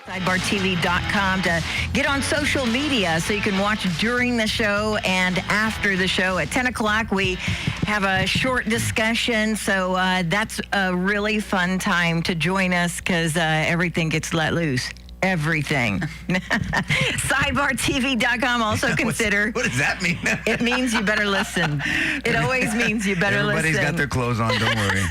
SidebarTV.com to get on social media so you can watch during the show and after the show. At 10 o'clock, we have a short discussion, so that's a really fun time to join us because everything gets let loose. Everything. SidebarTV.com. Also consider. What does that mean? It means you better listen. It always means you better Everybody's listen. got their clothes on. Don't worry.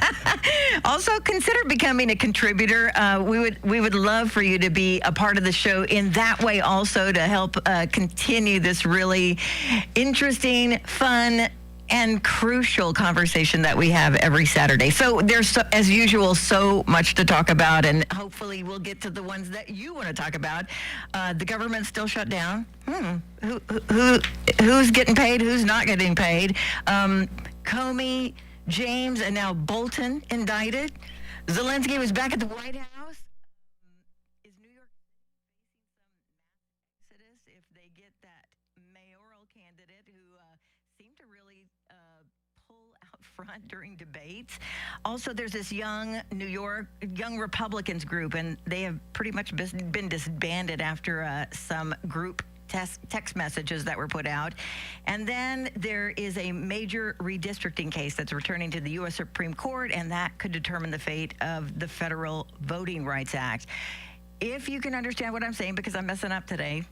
Also, consider becoming a contributor. We would love for you to be a part of the show in that way also to help continue this really interesting, fun, and crucial conversation that we have every Saturday. So there's, as usual, so much to talk about, and hopefully we'll get to the ones that you want to talk about. The government's still shut down. Who's getting paid? Who's not getting paid? Comey, James, and now Bolton indicted. Zelensky was back at the White House. Is New York City facing some mass exodus if they get that mayoral candidate who seemed to really pull out front during debates? Also, there's this young Republicans group, and they have pretty much been disbanded after some group text messages that were put out. And then there is a major redistricting case that's returning to the U.S. Supreme Court, and that could determine the fate of the Federal Voting Rights Act. If you can understand what I'm saying, because I'm messing up today,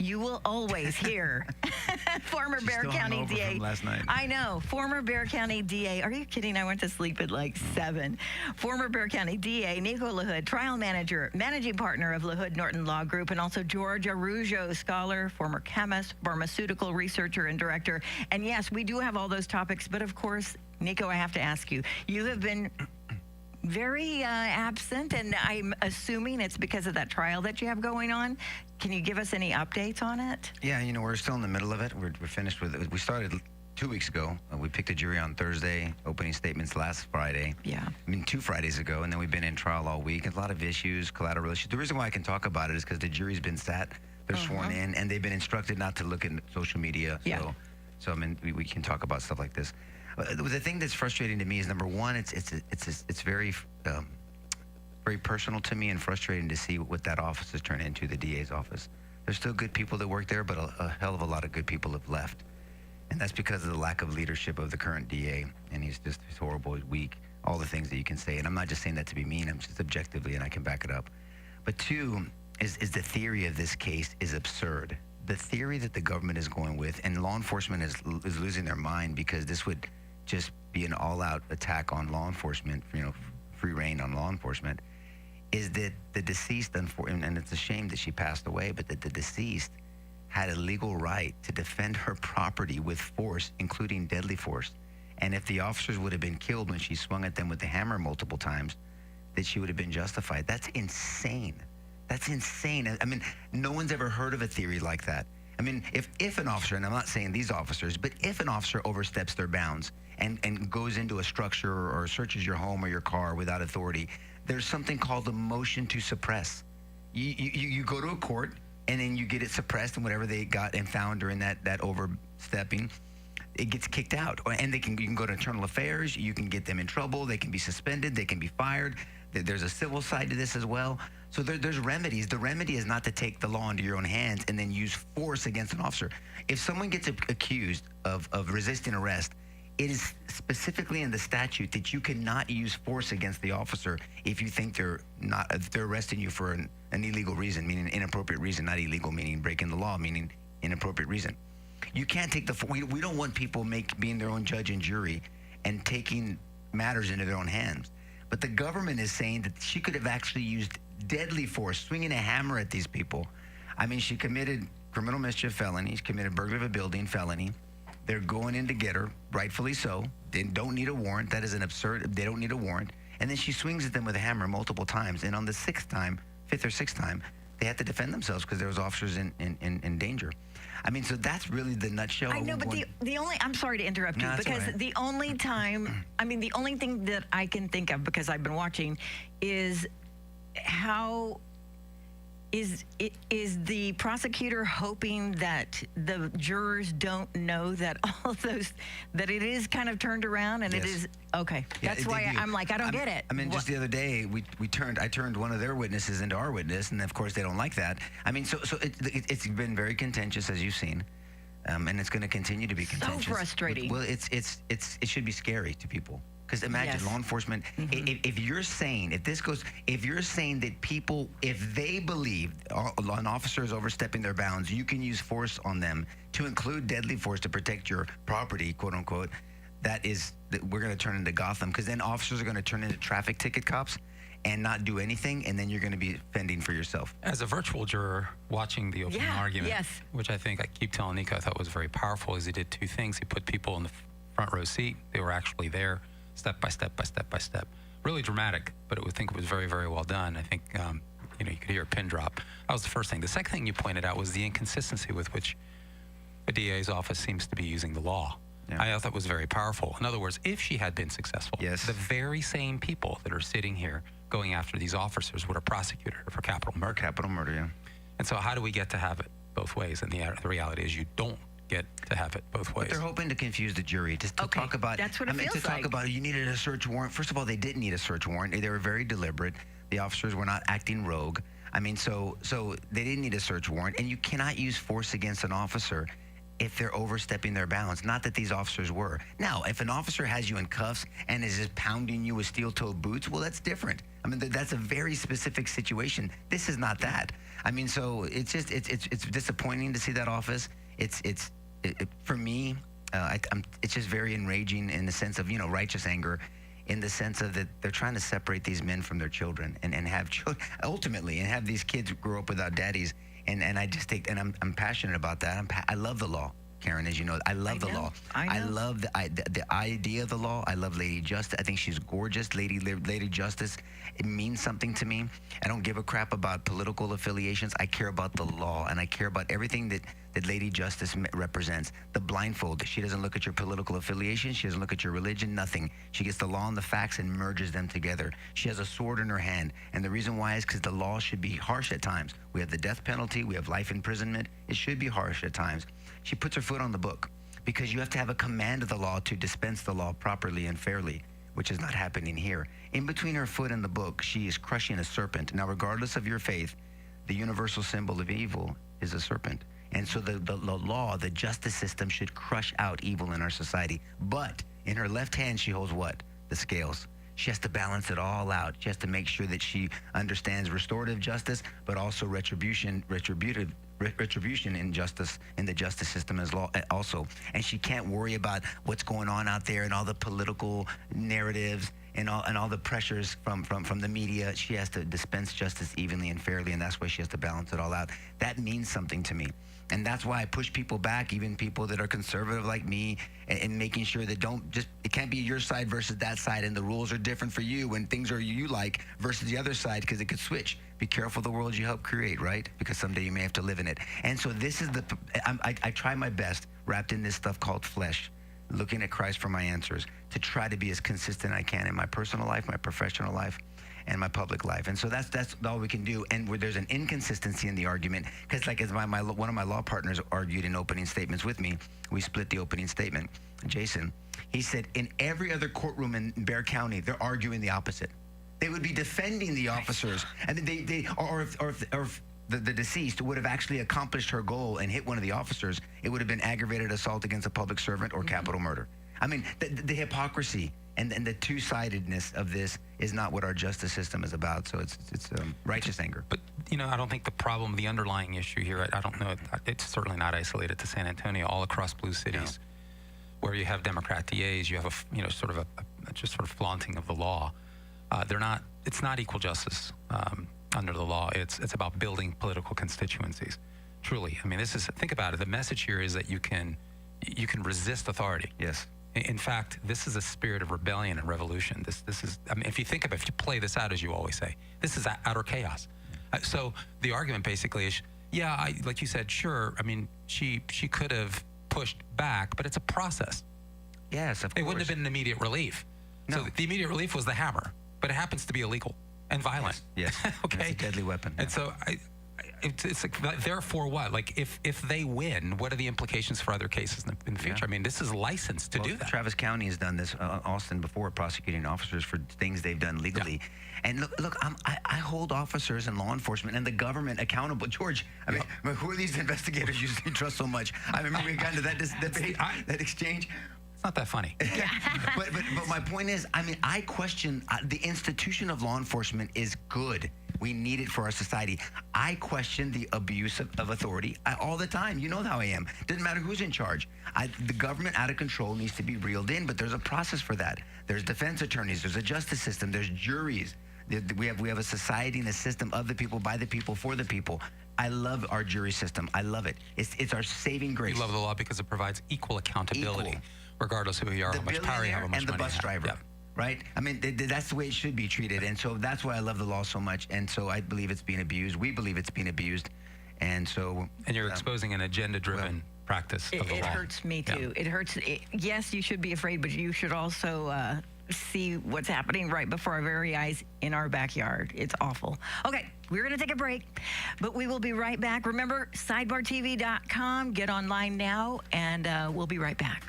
you will always hear former Bexar County DA. From last night. I know. Former Bexar County DA. Are you kidding? I went to sleep at like 7. Former Bexar County DA Nico LaHood, trial manager, managing partner of LaHood Norton Law Group, and also George Araujo, scholar, former chemist, pharmaceutical researcher, and director. And yes, we do have all those topics. But of course, Nico, I have to ask you, you have been very absent, and I'm assuming it's because of that trial that you have going on. Can you give us any updates on it? Yeah, we're still in the middle of it. We're finished with it. We started 2 weeks ago. We picked a jury on Thursday, opening statements last Friday. Yeah. 2 Fridays ago, and then we've been in trial all week. A lot of issues, collateral issues. The reason why I can talk about it is because the jury's been sat, they're sworn in, and they've been instructed not to look at social media. Yeah. So we can talk about stuff like this. The thing that's frustrating to me is, number one, it's very very personal to me and frustrating to see what that office has turned into, the DA's office. There's still good people that work there, but a hell of a lot of good people have left. And that's because of the lack of leadership of the current DA. And he's horrible, he's weak, all the things that you can say. And I'm not just saying that to be mean, I'm just objectively, and I can back it up. But two, is the theory of this case is absurd. The theory that the government is going with, and law enforcement is losing their mind, because this would just be an all-out attack on law enforcement, free reign on law enforcement, is that the deceased, and it's a shame that she passed away, but that the deceased had a legal right to defend her property with force, including deadly force. And if the officers would have been killed when she swung at them with the hammer multiple times, that she would have been justified. That's insane. That's insane. No one's ever heard of a theory like that. If an officer, and I'm not saying these officers, but if an officer oversteps their bounds and goes into a structure or searches your home or your car without authority, there's something called a motion to suppress. You go to a court, and then you get it suppressed, and whatever they got and found during that overstepping, it gets kicked out. And you can go to internal affairs, you can get them in trouble, they can be suspended, they can be fired. There's a civil side to this as well. So there's remedies. The remedy is not to take the law into your own hands and then use force against an officer. If someone gets accused of resisting arrest, it is specifically in the statute that you cannot use force against the officer if you think they're arresting you for an illegal reason, meaning an inappropriate reason, not illegal, meaning breaking the law, meaning inappropriate reason. You can't take we don't want people being their own judge and jury and taking matters into their own hands. But the government is saying that she could have actually used deadly force, swinging a hammer at these people. She committed criminal mischief felony, she committed burglary of a building felony. They're going in to get her, rightfully so. They don't need a warrant. That is an absurd, they don't need a warrant. And then she swings at them with a hammer multiple times. And on the fifth or sixth time, they had to defend themselves because there was officers in danger. So that's really the nutshell. I know, but the only, I'm sorry to interrupt you, because right. the only time, the only thing that I can think of, because I've been watching, is how Is the prosecutor hoping that the jurors don't know that all of those, that it is kind of turned around and Yes. it is, okay. Yeah, That's why I'm like, I don't get it. I mean, just the other day, I turned one of their witnesses into our witness, and of course they don't like that. I mean, so it's been very contentious, as you've seen, and it's going to continue to be contentious. So frustrating. Well, it should be scary to people. Because imagine Yes. law enforcement, if you're saying, if you're saying that people, if they believe an officer is overstepping their bounds, you can use force on them to include deadly force to protect your property, quote unquote, we're going to turn into Gotham. Because then officers are going to turn into traffic ticket cops and not do anything, and then you're going to be fending for yourself. As a virtual juror watching the opening argument, yes. which I think I keep telling Nico I thought was very powerful, is he did two things. He put people in the front row seat. They were actually there. Step by step by step by step. Really dramatic, but I think it was very, very well done. I think, you could hear a pin drop. That was the first thing. The second thing you pointed out was the inconsistency with which the DA's office seems to be using the law. Yeah. I thought that was very powerful. In other words, if she had been successful, Yes. the very same people that are sitting here going after these officers would have prosecuted her for capital murder. Capital murder, yeah. And so how do we get to have it both ways? And the reality is you don't get to have it both ways. But they're hoping to confuse the jury, just to Okay, talk about. that's what it feels to talk like. about you needed a search warrant. First of all, they didn't need a search warrant. They were very deliberate. The officers were not acting rogue. I mean, so they didn't need a search warrant, and you cannot use force against an officer if they're overstepping their bounds. Not that these officers were. Now, if an officer has you in cuffs and is just pounding you with steel-toed boots, well, that's different. I mean, that's a very specific situation. This is not that. I mean, so it's just it's disappointing to see that office. For me, it's just very enraging in the sense of, righteous anger, in the sense of that they're trying to separate these men from their children and have children ultimately, and have these kids grow up without daddies. And I just think, and I'm passionate about that. I love the law, Karen, as you know. I love the law. I know. love the idea of the law. I love Lady Justice. I think she's gorgeous. Lady Justice, it means something to me. I don't give a crap about political affiliations. I care about the law, and I care about everything that Lady Justice represents. The blindfold. She doesn't look at your political affiliation. She doesn't look at your religion, nothing. She gets the law and the facts and merges them together. She has a sword in her hand. And the reason why is because the law should be harsh at times. We have the death penalty. We have life imprisonment. It should be harsh at times. She puts her foot on the book because you have to have a command of the law to dispense the law properly and fairly, which is not happening here. In between her foot and the book, she is crushing a serpent. Now, regardless of your faith, the universal symbol of evil is a serpent. And so the law, the justice system should crush out evil in our society. But in her left hand, she holds what? The scales. She has to balance it all out. She has to make sure that she understands restorative justice, but also retribution in justice, in the justice system as law also. And she can't worry about what's going on out there and all the political narratives and all the pressures from the media. She has to dispense justice evenly and fairly, and that's why she has to balance it all out. That means something to me. And that's why I push people back, even people that are conservative like me, and making sure that it can't be your side versus that side, and the rules are different for you when things are you like versus the other side, because it could switch. Be careful the world you help create, right? Because someday you may have to live in it. And so this is I try my best, wrapped in this stuff called flesh, looking at Christ for my answers, to try to be as consistent as I can in my personal life, my professional life, and my public life. And so that's all we can do. And where there's an inconsistency in the argument, because like as one of my law partners argued in opening statements with me, we split the opening statement. Jason, he said, in every other courtroom in Bexar County, they're arguing the opposite. They would be defending the officers, and if the deceased would have actually accomplished her goal and hit one of the officers, it would have been aggravated assault against a public servant or capital murder. I mean, the hypocrisy and the two-sidedness of this is not what our justice system is about. So it's righteous anger. But, I don't think the underlying issue here, I don't know, it's certainly not isolated to San Antonio. All across blue cities, where you have Democrat DAs, you have sort of flaunting of the law. It's not equal justice under the law. It's about building political constituencies. Truly. I mean, think about it. The message here is that you can resist authority. Yes. In fact, this is a spirit of rebellion and revolution. This is, I mean, if you play this out, as you always say, this is utter chaos. So the argument basically is, like you said, sure, I mean, she could have pushed back, but it's a process. Yes, of course. It wouldn't have been an immediate relief. No. So the immediate relief was the hammer, but it happens to be illegal and violent. Yes. Okay. It's a deadly weapon. And so it's like, therefore what? Like, if they win, what are the implications for other cases in the future? Yeah. I mean, this is licensed to do that. Travis County has done this, Austin, before, prosecuting officers for things they've done legally. Yeah. And look, I hold officers and law enforcement and the government accountable. George, I mean, who are these investigators you trust so much? I remember we got into that debate, that exchange. It's not that funny. but my point is, I mean, I question the institution of law enforcement is good. We need it for our society. I question the abuse of authority all the time. You know how I am. Doesn't matter who's in charge. The government out of control needs to be reeled in, but there's a process for that. There's defense attorneys. There's a justice system. There's juries. We have a society and a system of the people, by the people, for the people. I love our jury system. I love it. It's our saving grace. You love the law because it provides equal accountability, regardless of who you are, how much power you have, how much and the money bus you have. driver. Yeah. Right? I mean, that's the way it should be treated. And so that's why I love the law so much. And so I believe it's being abused. We believe it's being abused. And so... And you're exposing an agenda-driven practice of the law. It hurts me, too. Yeah. It hurts. Yes, you should be afraid, but you should also see what's happening right before our very eyes in our backyard. It's awful. Okay, we're going to take a break, but we will be right back. Remember, sidebartv.com. Get online now, and we'll be right back.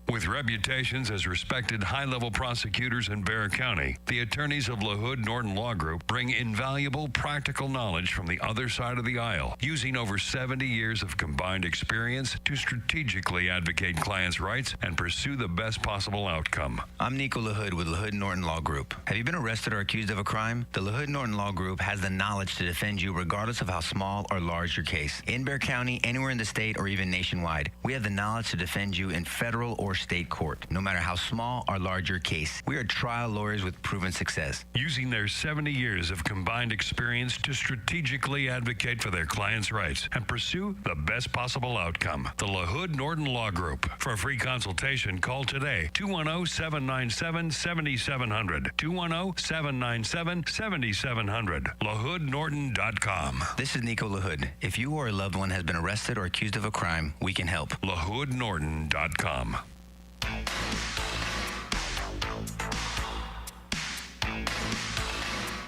With reputations as respected high-level prosecutors in Bexar County, the attorneys of LaHood Norton Law Group bring invaluable practical knowledge from the other side of the aisle, using over 70 years of combined experience to strategically advocate clients' rights and pursue the best possible outcome. I'm Nico LaHood with LaHood Norton Law Group. Have you been arrested or accused of a crime? The LaHood Norton Law Group has the knowledge to defend you regardless of how small or large your case. In Bexar County, anywhere in the state, or even nationwide, we have the knowledge to defend you in federal or state court, no matter how small or large your case. We are trial lawyers with proven success. Using their 70 years of combined experience to strategically advocate for their clients' rights and pursue the best possible outcome. The LaHood Norton Law Group. For a free consultation, call today, 210-797-7700. 210-797-7700. LaHoodNorton.com. This is Nico LaHood. If you or a loved one has been arrested or accused of a crime, we can help. LaHoodNorton.com.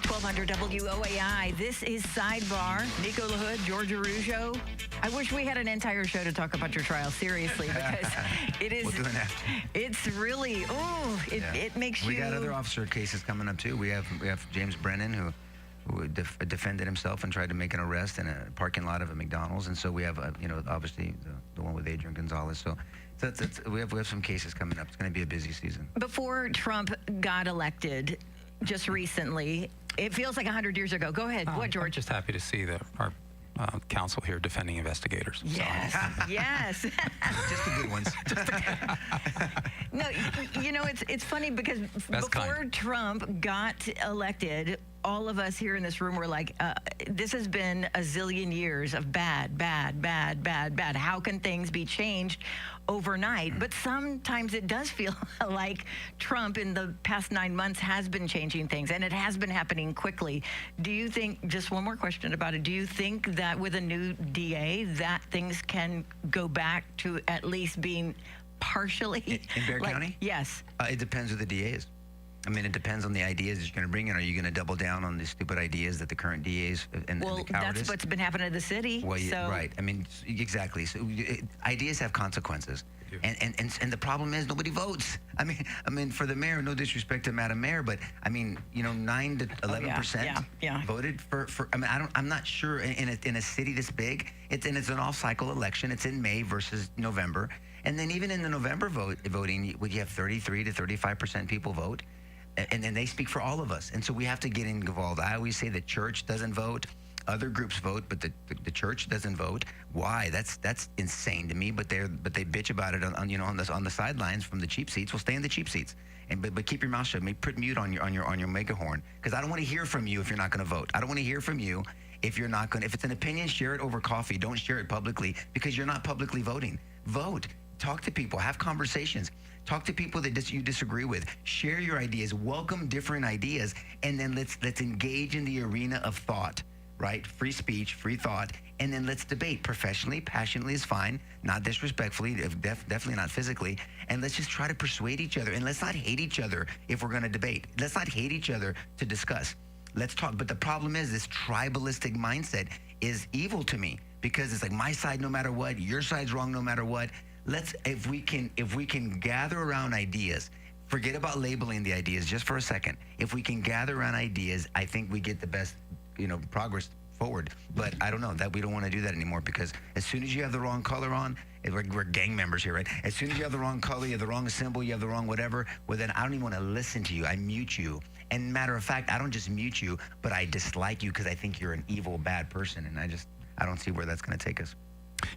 1200 WOAI. This is Sidebar. Nico LaHood, George Arujo. I wish we had an entire show to talk about your trial, seriously, because it is. We'll do it after. It's really, it makes you. We got other officer cases coming up too. We have James Brennan who defended himself and tried to make an arrest in a parking lot of a McDonald's, and so we have obviously the one with Adrian Gonzalez. So we have some cases coming up. It's going to be a busy season. Before Trump got elected, just recently, it feels like 100 years ago. Go ahead. What, George? I'm just happy to see our counsel here defending investigators. Yes, yes. Just the good ones. No, it's funny because before Trump got elected, all of us here in this room were like, this has been a zillion years of bad. How can things be changed overnight? But sometimes it does feel like Trump in the past 9 months has been changing things, and it has been happening quickly. Do you think, just one more question about it, do you think that with a new DA that things can go back to at least being partially in Bexar County? Yes. It depends who the DA is. I mean, it depends on the ideas that you're going to bring in. Are you going to double down on the stupid ideas that the current DAs and the cowardice? That's what's been happening to the city. Well, right. I mean, exactly. So ideas have consequences. And the problem is nobody votes. I mean, for the mayor, no disrespect to Madam Mayor, but I mean, 9 to 11% voted for. I mean, I'm not sure in a city this big. It's an off-cycle election. It's in May versus November, and then even in the November voting, would you have 33 to 35% people vote? And then they speak for all of us. And so we have to get involved. I always say the church doesn't vote. Other groups vote, but the church doesn't vote. Why? That's insane to me. But they bitch about it on the sidelines from the cheap seats. Well, stay in the cheap seats. But keep your mouth shut. Put mute on your megahorn, because I don't want to hear from you if you're not going to vote. I don't want to hear from you if you're not going. If it's an opinion, share it over coffee. Don't share it publicly because you're not publicly voting. Vote. Talk to people. Have conversations. Talk to people that you disagree with. Share your ideas. Welcome different ideas, and then let's engage in the arena of thought. right? Free speech, free thought, and then let's debate professionally, passionately is fine, not disrespectfully, definitely not physically, and let's just try to persuade each other, and let's not hate each other if we're going to debate. Let's not hate each other to discuss. Let's talk. But the problem is this tribalistic mindset is evil to me, because it's like my side no matter what, your side's wrong no matter what. If we can gather around ideas, forget about labeling the ideas just for a second. If we can gather around ideas, I think we get the best, progress forward. But I don't know that we don't want to do that anymore, because as soon as you have the wrong color on, we're gang members here, right? As soon as you have the wrong color, you have the wrong symbol, you have the wrong whatever, well then I don't even want to listen to you. I mute you. And matter of fact, I don't just mute you, but I dislike you because I think you're an evil, bad person. And I don't see where that's going to take us.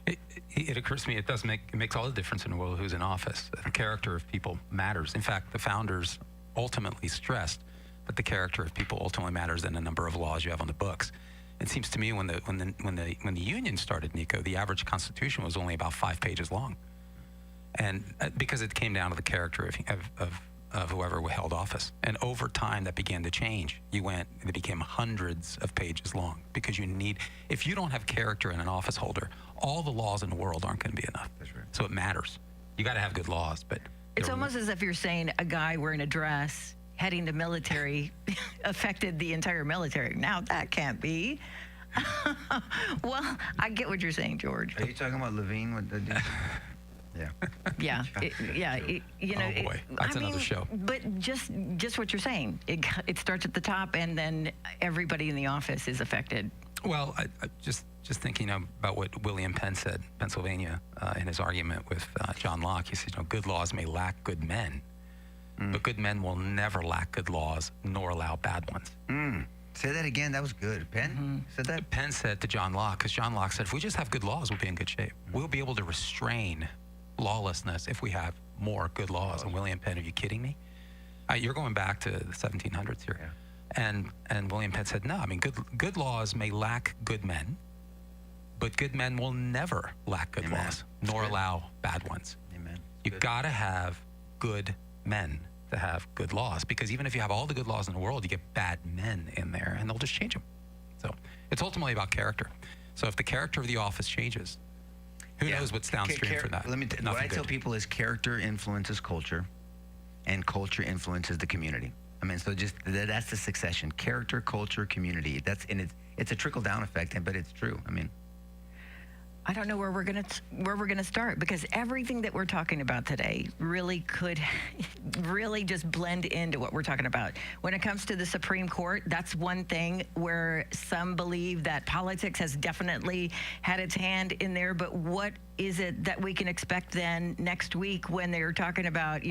It occurs to me it makes all the difference in the world who's in office. The character of people matters. In fact, the founders ultimately stressed that the character of people ultimately matters than the number of laws you have on the books. It seems to me when the Union started, Nico, the average Constitution was only about 5 pages long, and because it came down to the character of whoever held office. And over time, that began to change. It became hundreds of pages long, because if you don't have character in an office holder, all the laws in the world aren't going to be enough. That's right. So it matters. You got to have good laws, but It's almost as if you're saying a guy wearing a dress heading to military affected the entire military. Now that can't be. Well, I get what you're saying, George. Are you talking about Levine with the dude? Yeah. Oh boy, that's another show. But just what you're saying, it starts at the top, and then everybody in the office is affected. Well, I just thinking about what William Penn said, Pennsylvania, in his argument with John Locke. He said, good laws may lack good men, but good men will never lack good laws nor allow bad ones. Say that again. That was good. Penn said that? Penn said to John Locke, because John Locke said, if we just have good laws, we'll be in good shape. We'll be able to restrain lawlessness if we have more good laws. And William Penn, are you kidding me? You're going back to the 1700s here. Yeah. And William Penn said, no, I mean, good laws may lack good men, but good men will never lack good laws, nor allow bad ones. Amen. You got to have good men to have good laws, because even if you have all the good laws in the world, you get bad men in there, and they'll just change them. So it's ultimately about character. So if the character of the office changes, who knows what's downstream from that? What I tell people is character influences culture, and culture influences the community. I mean, so just that's the succession: character, culture, community. It's a trickle down effect, but it's true. I mean, I don't know where we're gonna start, because everything that we're talking about today really could really just blend into what we're talking about. When it comes to the Supreme Court, that's one thing where some believe that politics has definitely had its hand in there. But what is it that we can expect then next week when they're talking about,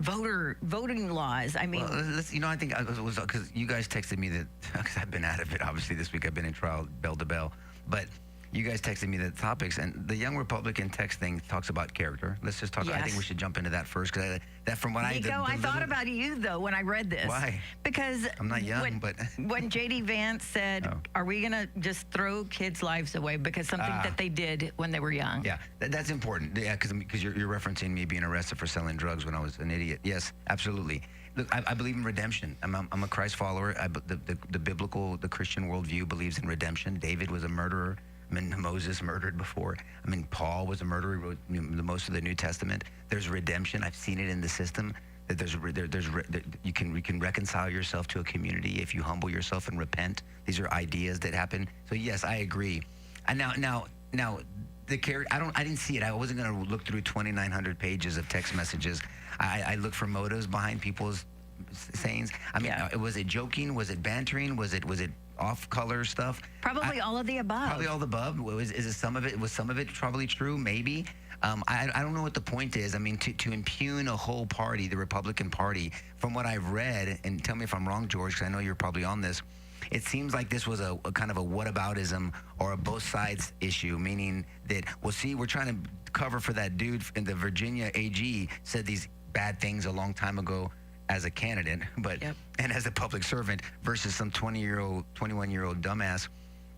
voting laws? I mean, well, I think it was because you guys texted me that, because I've been out of it. Obviously, this week I've been in trial bell to bell, but you guys texted me the topics, and the Young Republican text thing talks about character. Let's just talk. Yes. I think we should jump into that first, because that from what Nico, I thought about you though when I read this. Why? Because I'm not young, but when J.D. Vance said, "Are we gonna just throw kids' lives away because something that they did when they were young?" Yeah, that's important. Yeah, because you're referencing me being arrested for selling drugs when I was an idiot. Yes, absolutely. Look, I believe in redemption. I'm a Christ follower. The biblical, the Christian worldview believes in redemption. David was a murderer. I mean, Moses murdered before. I mean, Paul was a murderer. He wrote most of the New Testament. There's redemption. I've seen it in the system. That you can reconcile yourself to a community if you humble yourself and repent. These are ideas that happen. So yes, I agree. And now the character. I didn't see it. I wasn't going to look through 2,900 pages of text messages. I look for motives behind people's sayings. I mean, was it joking? Was it bantering? Was it off-color stuff? Probably all of the above. Probably all the above. Was some of it probably true? Maybe. I don't know what the point is. I mean, to impugn a whole party, the Republican Party, from what I've read, and tell me if I'm wrong, George, because I know you're probably on this, it seems like this was a kind of a whataboutism or a both sides issue, meaning that, well, see, we're trying to cover for that dude in the Virginia AG said these bad things a long time ago as a candidate, and as a public servant, versus some 21-year-old dumbass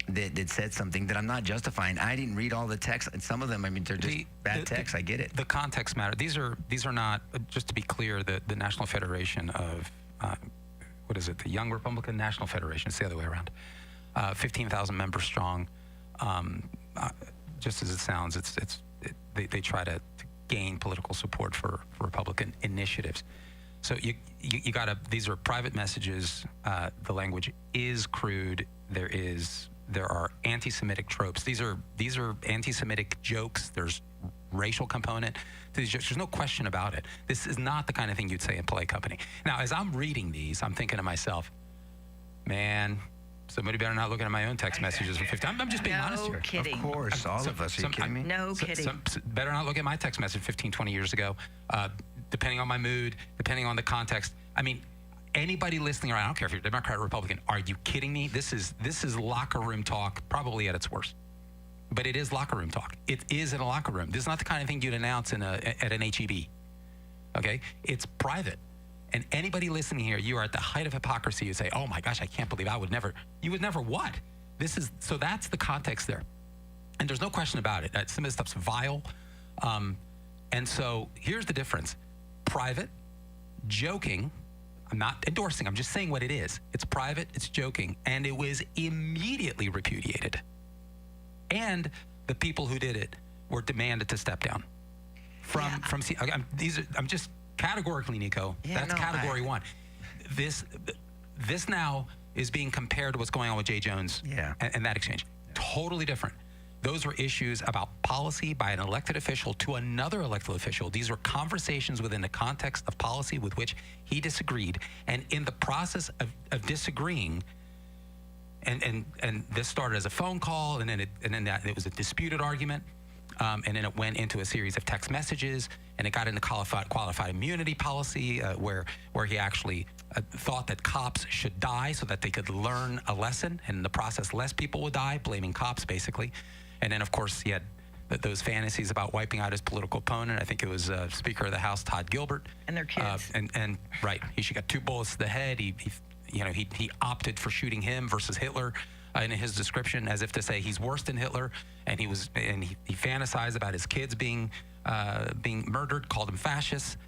that said something that I'm not justifying. I didn't read all the texts, and some of them, I mean, they're just bad texts. I get it. The context matter. These are not, just to be clear, the National Federation of, the Young Republican National Federation, it's the other way around, 15,000 members strong. Just as it sounds, they try to gain political support for Republican initiatives. So you got to. These are private messages. The language is crude. There are anti-Semitic tropes. These are anti-Semitic jokes. There's racial component to these jokes. There's no question about it. This is not the kind of thing you'd say in polite company. Now, as I'm reading these, I'm thinking to myself, man, somebody better not looking at my own text messages for 15. I'm just being honest here. No kidding. Of course, all of us. Are you kidding me? No kidding. Better not look at my text message 15, 20 years ago. Depending on my mood, depending on the context. I mean, anybody listening around, I don't care if you're Democrat or Republican, are you kidding me? This is locker room talk, probably at its worst. But it is locker room talk. It is in a locker room. This is not the kind of thing you'd announce at an HEB. Okay? It's private. And anybody listening here, you are at the height of hypocrisy. You say, oh my gosh, I can't believe you would never what? So that's the context there. And there's no question about it. Some of this stuff's vile. And so here's the difference. Private, joking. I'm not endorsing, I'm just saying what it is. It's private, it's joking, and it was immediately repudiated. And the people who did it were demanded to step down. I'm just categorically, Nico, category one. This now is being compared to what's going on with Jay Jones and that exchange. Totally different. Those were issues about policy by an elected official to another elected official. These were conversations within the context of policy with which he disagreed. And in the process of disagreeing, and this started as a phone call, and then it was a disputed argument, and then it went into a series of text messages, and it got into qualified immunity policy, where he actually thought that cops should die so that they could learn a lesson, and in the process, less people would die, blaming cops basically. And then, of course, he had those fantasies about wiping out his political opponent. I think it was Speaker of the House Todd Gilbert, and their kids. And right, he should got 2 bullets to the head. He opted for shooting him versus Hitler in his description, as if to say he's worse than Hitler. And he fantasized about his kids being murdered, called him fascists.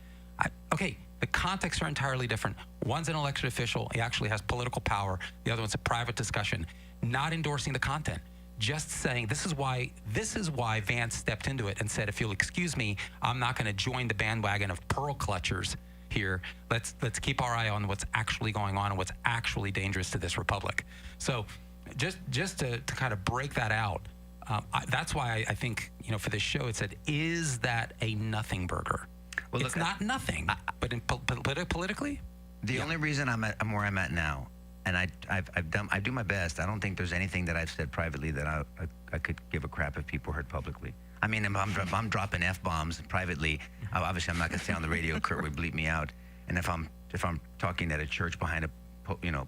Okay, the contexts are entirely different. One's an elected official; he actually has political power. The other one's a private discussion, not endorsing the content. Just saying, this is why Vance stepped into it and said, if you'll excuse me, I'm not going to join the bandwagon of pearl clutchers here. Let's keep our eye on what's actually going on and what's actually dangerous to this republic. So just to kind of break that out, that's why I think, for this show, it said, is that a nothing burger? Well, it's not nothing, but politically? The only reason I'm where I'm at now, and I do my best. I don't think there's anything that I've said privately that I could give a crap if people heard publicly. I mean, if I'm dropping F-bombs privately, obviously I'm not going to say on the radio, Kurt would bleep me out. And if I'm talking at a church behind a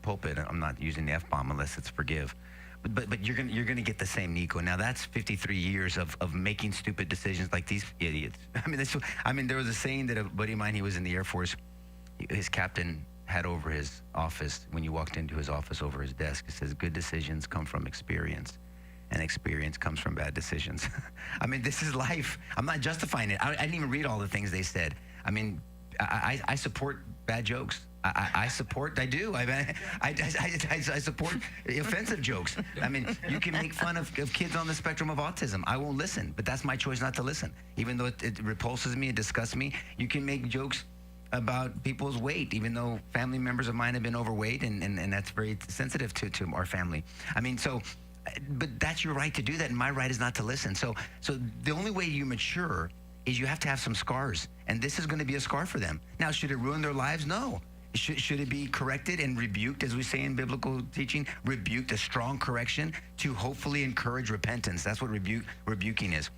pulpit, I'm not using the F-bomb unless it's forgive. But you're gonna get the same, Nico. Now that's 53 years of making stupid decisions like these idiots. I mean, there was a saying that a buddy of mine, he was in the Air Force, his captain had over his office, when you walked into his office, over his desk, it says, good decisions come from experience, and experience comes from bad decisions. I mean, this is life. I'm not justifying it. I didn't even read all the things they said. I mean, I support bad jokes. I support offensive jokes. I mean, you can make fun of kids on the spectrum of autism. I won't listen, but that's my choice not to listen. Even though it repulses me, it disgusts me. You can make jokes about people's weight, even though family members of mine have been overweight, and that's very sensitive to our family. I mean, but that's your right to do that, and my right is not to listen. So the only way you mature is you have to have some scars, and this is going to be a scar for them. Now, should it ruin their lives? No. Should it be corrected and rebuked, as we say in biblical teaching? Rebuked, a strong correction to hopefully encourage repentance. That's what rebuking is.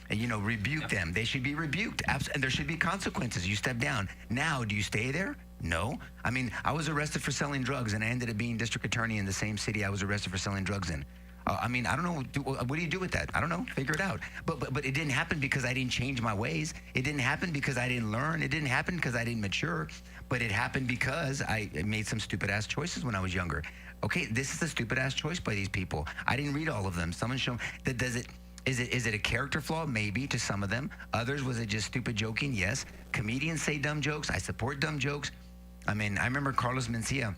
And, rebuke them. They should be rebuked. And there should be consequences. You step down. Now, do you stay there? No. I mean, I was arrested for selling drugs, and I ended up being district attorney in the same city I was arrested for selling drugs in. I mean, I don't know. What do you do with that? I don't know. Figure it out. But it didn't happen because I didn't change my ways. It didn't happen because I didn't learn. It didn't happen because I didn't mature. But it happened because I made some stupid-ass choices when I was younger. Okay, this is a stupid-ass choice by these people. I didn't read all of them. Someone show that is it a character flaw? Maybe, to some of them. Others, was it just stupid joking? Yes. Comedians say dumb jokes. I support dumb jokes. I mean, I remember Carlos Mencia.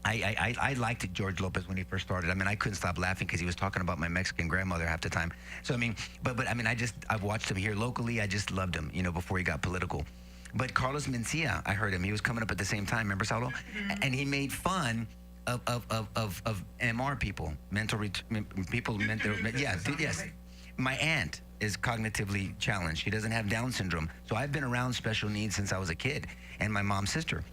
I liked George Lopez when he first started. I mean, I couldn't stop laughing because he was talking about my Mexican grandmother half the time. So I mean, but I mean, I've watched him here locally. I just loved him, before he got political. But Carlos Mencia, I heard him. He was coming up at the same time. Remember, Saulo? And he made fun of MR people, yes. My aunt is cognitively challenged. She doesn't have Down syndrome. So I've been around special needs since I was a kid, and my mom's sister.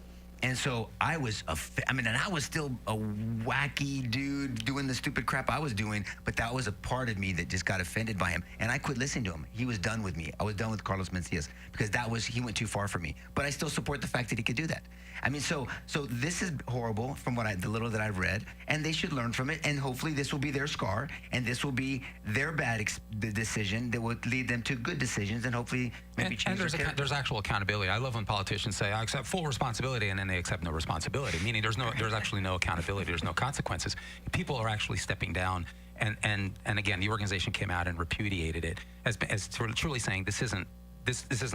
And so I was, and I was still a wacky dude doing the stupid crap I was doing, but that was a part of me that just got offended by him. And I quit listening to him. He was done with me. I was done with Carlos Mencias because he went too far for me. But I still support the fact that he could do that. I mean, so this is horrible from the little that I've read, and they should learn from it. And hopefully this will be their scar, and this will be their bad decision that will lead them to good decisions, and hopefully maybe change their character. There's actual accountability. I love when politicians say, I accept full responsibility, and then they accept no responsibility, meaning there's actually no accountability. There's no consequences. People are actually stepping down. And again, the organization came out and repudiated it as truly saying this isn't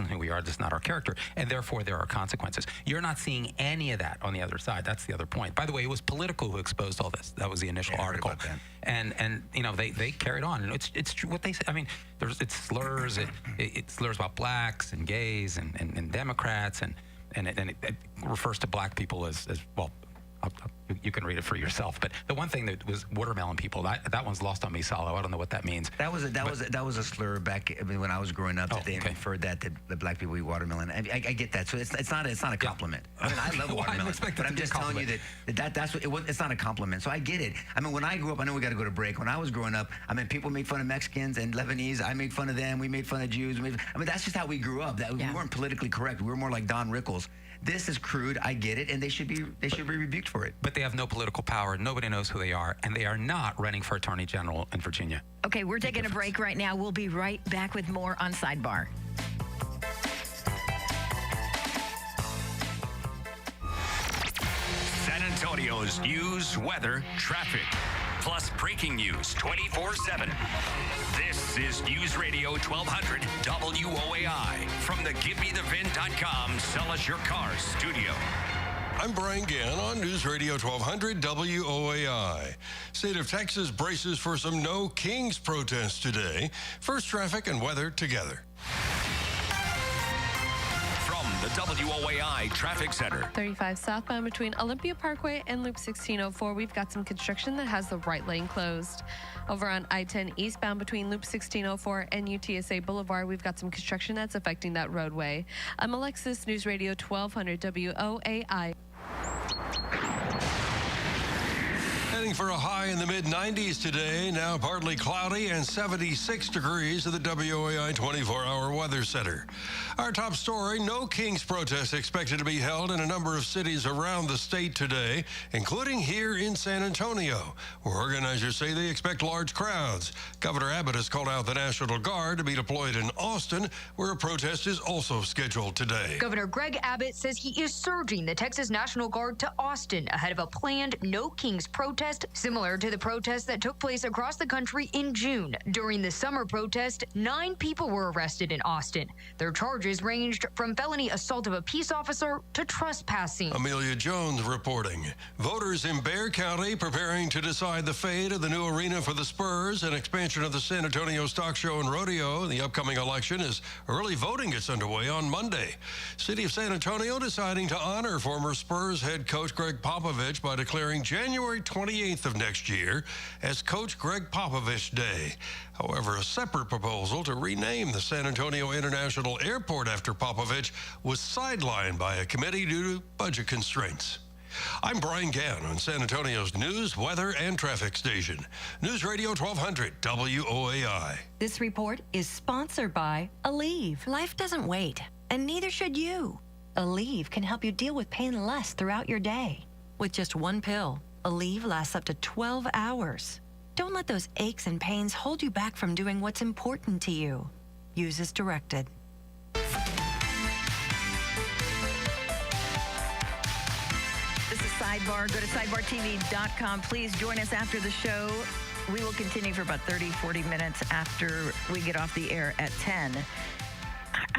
who we are. This is not our character, and therefore there are consequences. You're not seeing any of that on the other side. That's the other point. By the way, it was Politico who exposed all this. That was the initial article, and they carried on. And it's true what they say. I mean, it's slurs. It slurs about blacks and gays and Democrats, and it refers to black people as well. You can read it for yourself, but the one thing that was watermelon people, that one's lost on me, Salo. I don't know what that means. That was a slur back when I was growing up. That they referred that the black people eat watermelon. I get that. So it's not a compliment. I mean, I love watermelon, but I'm just telling you that's what it's not a compliment. So I get it. I mean, when I grew up, I know we got to go to break. When I was growing up, I mean, people made fun of Mexicans and Lebanese. I made fun of them. We made fun of Jews. I mean, that's just how we grew up. We weren't politically correct. We were more like Don Rickles. This is crude. I get it, and they should be rebuked for it. But they have no political power. Nobody knows who they are, and they are not running for attorney general in Virginia. Okay, we're taking a break right now. We'll be right back with more on Sidebar. San Antonio's news, weather, traffic, plus breaking news 24/7. This is News Radio 1200 WOAI from the GiveMeTheVin.com Sell Us Your Cars studio. I'm Brian Gann on News Radio 1200 WOAI. State of Texas braces for some No Kings protests today. First, traffic and weather together. From the WOAI Traffic Center. 35 southbound between Olympia Parkway and Loop 1604. We've got some construction that has the right lane closed. Over on I-10 eastbound between Loop 1604 and UTSA Boulevard, we've got some construction that's affecting that roadway. I'm Alexis, News Radio 1200 WOAI. Heading for a high in the mid-90s today, now partly cloudy and 76 degrees at the WOAI 24-hour weather center. Our top story, No Kings protests expected to be held in a number of cities around the state today, including here in San Antonio, where organizers say they expect large crowds. Governor Abbott has called out the National Guard to be deployed in Austin, where a protest is also scheduled today. Governor Greg Abbott says he is surging the Texas National Guard to Austin ahead of a planned No Kings protest similar to the protests that took place across the country in June. During the summer protest, 9 people were arrested in Austin. Their charges ranged from felony assault of a peace officer to trespassing. Amelia Jones reporting. Voters in Bexar County preparing to decide the fate of the new arena for the Spurs and expansion of the San Antonio Stock Show and Rodeo. The upcoming election as early voting gets underway on Monday. City of San Antonio deciding to honor former Spurs head coach Greg Popovich by declaring January 28th of next year as Coach Greg Popovich Day. However, a separate proposal to rename the San Antonio International Airport after Popovich was sidelined by a committee due to budget constraints. I'm Brian Gann on San Antonio's news, weather, and traffic station. News Radio 1200 WOAI. This report is sponsored by Aleve. Life doesn't wait, and neither should you. Aleve can help you deal with pain less throughout your day. With just one pill, Aleve lasts up to 12 hours. Don't let those aches and pains hold you back from doing what's important to you. Use as directed. This is Sidebar. Go to sidebartv.com. Please join us after the show. We will continue for about 30, 40 minutes after we get off the air at 10.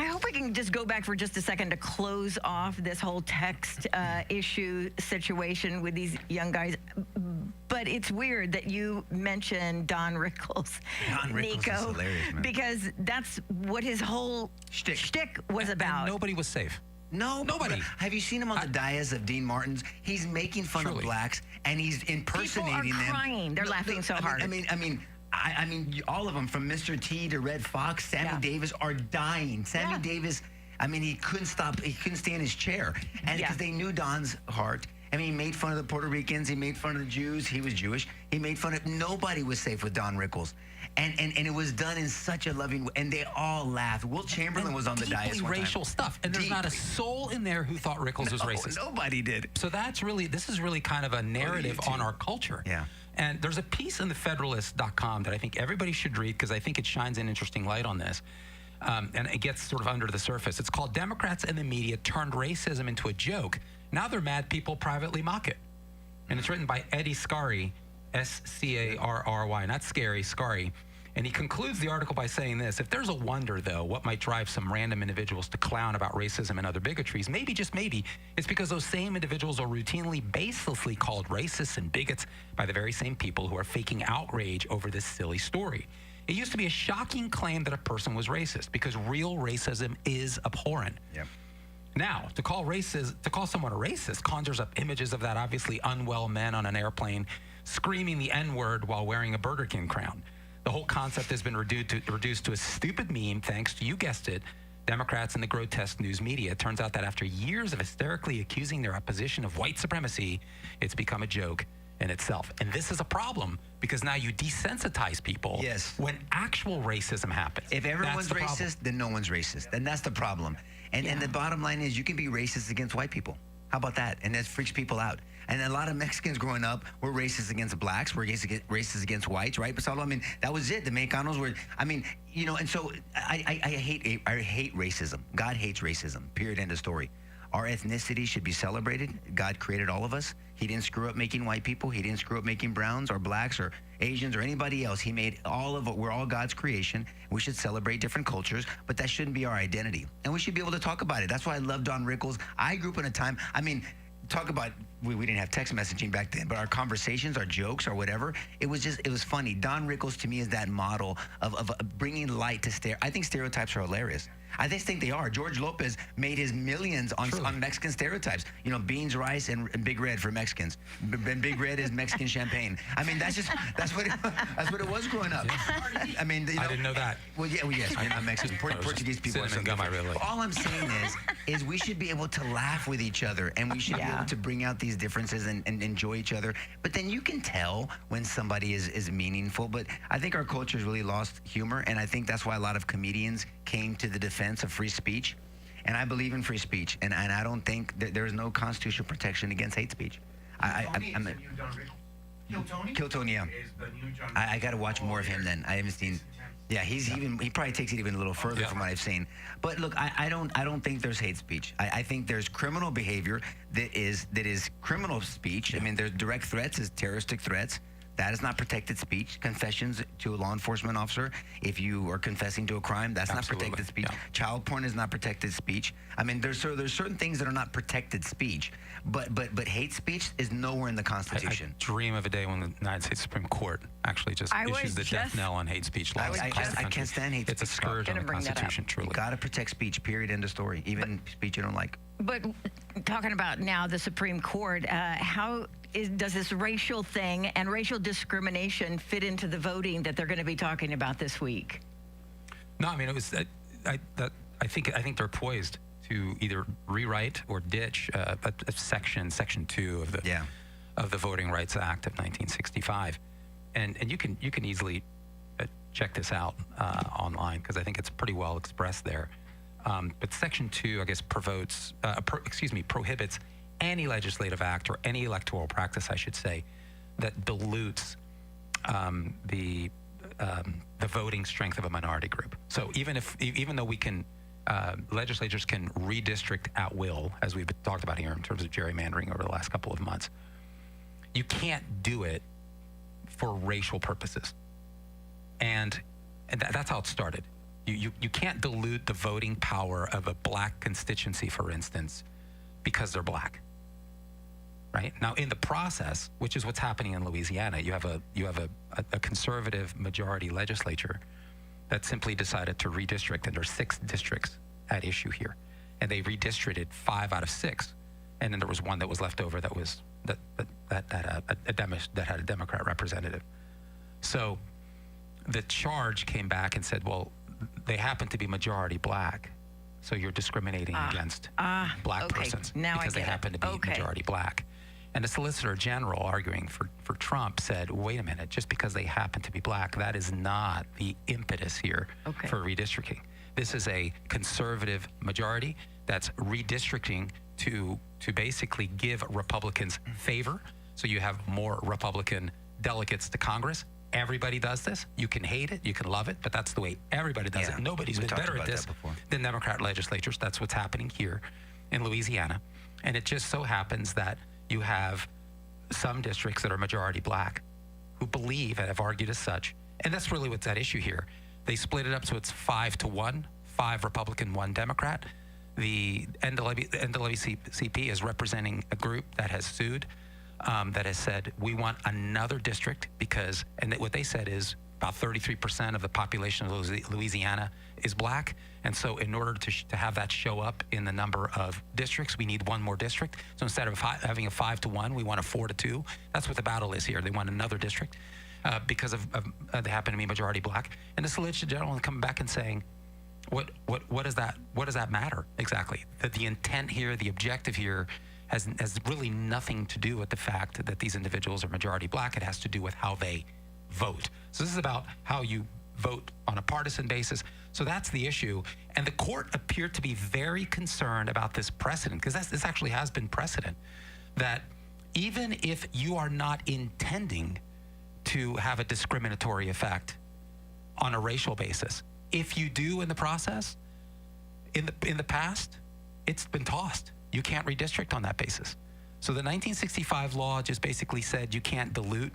I hope we can just go back for just a second to close off this whole text issue situation with these young guys. But it's weird that you mentioned Don Rickles, Don Rickles Nico, is hilarious, man. because that's what his whole shtick was about. And nobody was safe. No, Nobody. Have you seen him on the dais of Dean Martin's? He's making fun of Truly. blacks, and he's impersonating People are them. crying. They're laughing so hard. I mean, all of them, from Mr. T to Red Fox, Sammy Davis, are dying. Sammy Davis, I mean, he couldn't stop. He couldn't stay in his chair, and because they knew Don's heart. I mean, he made fun of the Puerto Ricans. He made fun of the Jews. He was Jewish. He made fun of. Nobody was safe with Don Rickles, and it was done in such a loving way, and they all laughed. Will Chamberlain was on the dais Deeply one time. racial stuff, and there's not a soul in there who thought Rickles was racist. Nobody did. So this is really kind of a narrative on our culture. Yeah. And there's a piece in the Federalist.com that I think everybody should read because I think it shines an interesting light on this. And it gets sort of under the surface. It's called Democrats and the Media Turned Racism into a Joke. Now they're mad people privately mock it. And it's written by Eddie Scarry, S-C-A-R-R-Y, not scary, Scarry. And he concludes the article by saying this: if there's a wonder, though, what might drive some random individuals to clown about racism and other bigotries, maybe, just maybe, it's because those same individuals are routinely, baselessly called racists and bigots by the very same people who are faking outrage over this silly story. It used to be a shocking claim that a person was racist because real racism is abhorrent. Yep. Now, to call someone a racist conjures up images of that obviously unwell man on an airplane screaming the N-word while wearing a Burger King crown. The whole concept has been reduced to a stupid meme thanks to, you guessed it, Democrats and the grotesque news media. It turns out that after years of hysterically accusing their opposition of white supremacy, it's become a joke in itself. And this is a problem because now you desensitize people when actual racism happens. If everyone's racist, then no one's racist. And that's the problem. And the bottom line is you can be racist against white people. How about that? And that freaks people out. And a lot of Mexicans growing up were racist against blacks, were racist against whites, right? But so, I mean, that was it. The Mexicanos were, I mean, you know, and so I hate racism. God hates racism, period, end of story. Our ethnicity should be celebrated. God created all of us. He didn't screw up making white people. He didn't screw up making browns or blacks or Asians or anybody else. He made all of it. We're all God's creation. We should celebrate different cultures, but that shouldn't be our identity. And we should be able to talk about it. That's why I love Don Rickles. I grew up in a time, I mean, talk about, we didn't have text messaging back then, but our conversations, our jokes, or whatever, it was funny. Don Rickles to me is that model of bringing light to I think stereotypes are hilarious. I just think they are. George Lopez made his millions on Mexican stereotypes. You know, beans, rice, and Big Red for Mexicans. And Big Red is Mexican champagne. I mean, that's what it was growing up. I mean, you know, I didn't know that. Well, yes, we're not Mexican. Portuguese people are so different. All I'm saying is we should be able to laugh with each other, and we should be able to bring out these differences and enjoy each other. But then you can tell when somebody is meaningful. But I think our culture's really lost humor, and I think that's why a lot of comedians came to the defense of free speech. And I believe in free speech, and I don't think that there's no constitutional protection against hate speech. Kill Tony, yeah. I got to watch more of him then. I haven't seen. Yeah, he probably takes it even a little further from what I've seen. But look, I don't think there's hate speech. I think there's criminal behavior that is criminal speech. I mean, there's direct threats, is terroristic threats. That is not protected speech. Confessions to a law enforcement officer, if you are confessing to a crime, that's not protected speech. Yeah. Child porn is not protected speech. I mean, there's certain things that are not protected speech, but hate speech is nowhere in the Constitution. I dream of a day when the United States Supreme Court actually just issues the death knell on hate speech laws. I can't stand hate speech. It's a scourge on the Constitution, truly. You got to protect speech, period, end of story, even speech you don't like. But talking about now the Supreme Court, how does this racial thing and racial discrimination fit into the voting that they're going to be talking about this week? No, I mean, it was. I think they're poised to either rewrite or ditch a section 2 of the Voting Rights Act of 1965, and you can easily check this out online because I think it's pretty well expressed there. But Section 2, I guess, prohibits any legislative act or any electoral practice, I should say, that dilutes the voting strength of a minority group. So even though we can, legislatures can redistrict at will, as we've talked about here in terms of gerrymandering over the last couple of months, you can't do it for racial purposes. And that's how it started. You can't dilute the voting power of a black constituency, for instance, because they're black. Right now, in the process, which is what's happening in Louisiana, you have a conservative majority legislature that simply decided to redistrict, and there's 6 districts at issue here, and they redistricted 5 out of 6, and then there was one that was left over that was that had a Democrat representative. So the charge came back and said, well, they happen to be majority black, so you're discriminating against black persons now because they happen to be majority black. And the Solicitor General, arguing for Trump, said, wait a minute, just because they happen to be black, that is not the impetus here for redistricting. This is a conservative majority that's redistricting to basically give Republicans favor. So you have more Republican delegates to Congress. Everybody does this. You can hate it, you can love it, but that's the way everybody does it. Nobody's been better at this than Democrat legislatures. That's what's happening here in Louisiana. And it just so happens that you have some districts that are majority black who believe and have argued as such. And that's really what's at issue here. They split it up so it's 5-1, 5 Republican, 1 Democrat. The NAACP is representing a group that has sued, that has said, we want another district because, and what they said is about 33% of the population of Louisiana is black. And so in order to have that show up in the number of districts, we need one more district. So instead of having a 5-1, we want a 4-2. That's what the battle is here. They want another district because they happen to be majority black. And the Solicitor General is coming back and saying, what does that matter exactly? That the intent here, the objective here, has really nothing to do with the fact that these individuals are majority black. It has to do with how they vote. So this is about how you vote on a partisan basis. So that's the issue. And the court appeared to be very concerned about this precedent, because this actually has been precedent, that even if you are not intending to have a discriminatory effect on a racial basis, if you do in the process, in the past, it's been tossed. You can't redistrict on that basis. So the 1965 law just basically said you can't dilute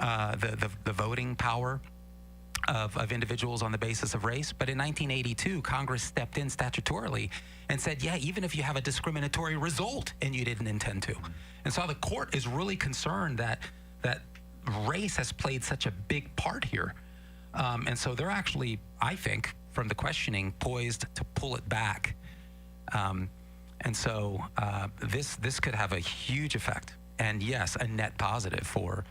the voting power of individuals on the basis of race. But in 1982, Congress stepped in statutorily and said, yeah, even if you have a discriminatory result and you didn't intend to. And so the court is really concerned that race has played such a big part here. And so they're actually, I think, from the questioning, poised to pull it back. And so this could have a huge effect. And yes, a net positive for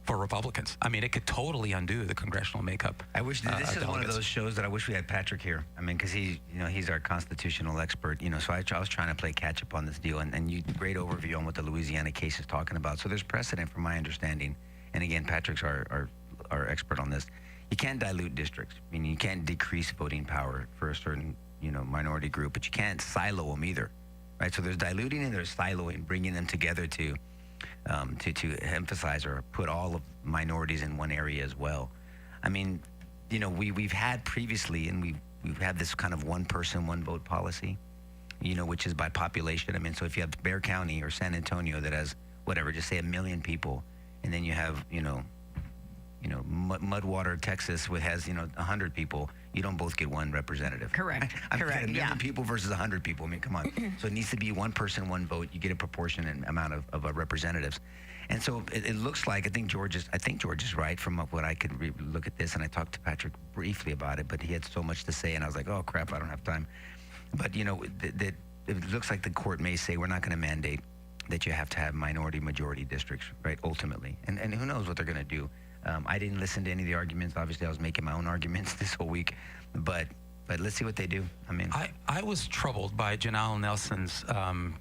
Republicans. I mean, it could totally undo the congressional makeup. I wish this is one of those shows that I wish we had Patrick here. I mean, because he's our constitutional expert. So I was trying to play catch up on this deal, and you great overview on what the Louisiana case is talking about. So there's precedent, from my understanding. And again, Patrick's our expert on this. You can't dilute districts. I mean, you can't decrease voting power for a certain minority group, but you can't silo them either, right? So there's diluting and there's siloing, bringing them together to emphasize or put all of minorities in one area as well. I mean, we've had previously, and we've had this kind of one person, one vote policy, which is by population. I mean, so if you have Bexar County or San Antonio that has whatever, just say 1 million people, and then you have Mudwater, Texas, which has 100 people, you don't both get one representative. Correct. Correct. 1 million people versus 100 people. I mean, come on. So it needs to be one person, one vote. You get a proportionate amount of representatives. And so it looks like I think George is right from what I could look at this. And I talked to Patrick briefly about it, but he had so much to say, and I was like, oh crap, I don't have time. But that it looks like the court may say we're not going to mandate that you have to have minority majority districts, right? Ultimately, and who knows what they're going to do. I didn't listen to any of the arguments. Obviously, I was making my own arguments this whole week, but let's see what they do. I mean, I was troubled by Janelle Nelson's.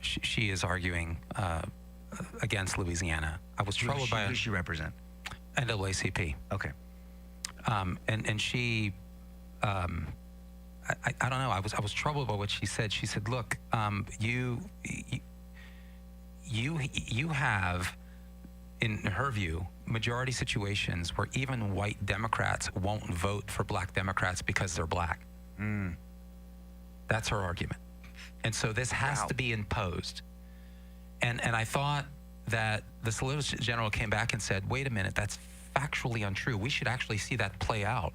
She is arguing against Louisiana. I was troubled by. Who does she represent? NAACP. Okay. And she, I don't know. I was troubled by what she said. She said, "Look, you have." In her view, majority situations where even white Democrats won't vote for black Democrats because they're black. That's her argument. And so this has to be imposed. And I thought that the Solicitor General came back and said, wait a minute, that's factually untrue. We should actually see that play out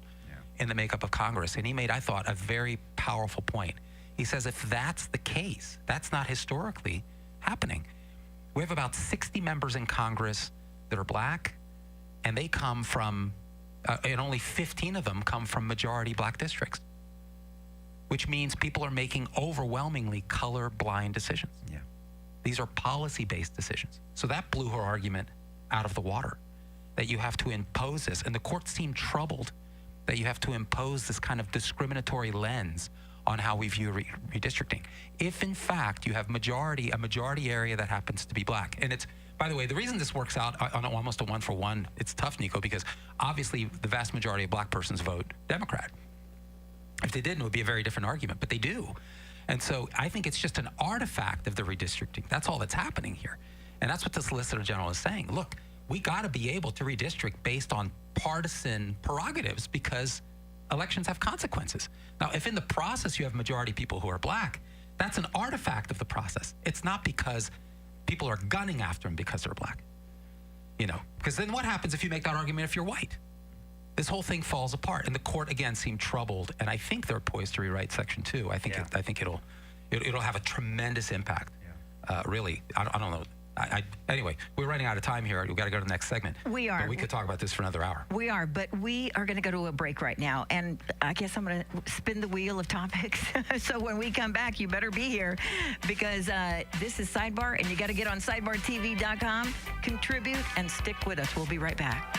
in the makeup of Congress. And he made, I thought, a very powerful point. He says, if that's the case, that's not historically happening. We have about 60 members in Congress that are black, and they come from, and only 15 of them come from majority black districts, which means people are making overwhelmingly color-blind decisions. Yeah. These are policy-based decisions. So that blew her argument out of the water, that you have to impose this. And the court seemed troubled that you have to impose this kind of discriminatory lens on how we view redistricting. If, in fact, you have a majority area that happens to be black. And it's, by the way, the reason this works out on almost a one-for-one, it's tough, Nico, because obviously the vast majority of black persons vote Democrat. If they didn't, it would be a very different argument, but they do. And so I think it's just an artifact of the redistricting. That's all that's happening here. And that's what the Solicitor General is saying. Look, we got to be able to redistrict based on partisan prerogatives because elections have consequences. Now, if in the process you have majority people who are black, that's an artifact of the process. It's not because people are gunning after them because they're black. You know, because then what happens if you make that argument if you're white? This whole thing falls apart, and the court again seemed troubled. And I think they're poised to rewrite Section 2. I think it'll have a tremendous impact. Really, I don't know. Anyway, we're running out of time here. We've got to go to the next segment. We are. But we could talk about this for another hour. We are, but we are going to go to a break right now. And I guess I'm going to spin the wheel of topics. So when we come back, you better be here because this is Sidebar, and you got to get on sidebartv.com, contribute, and stick with us. We'll be right back.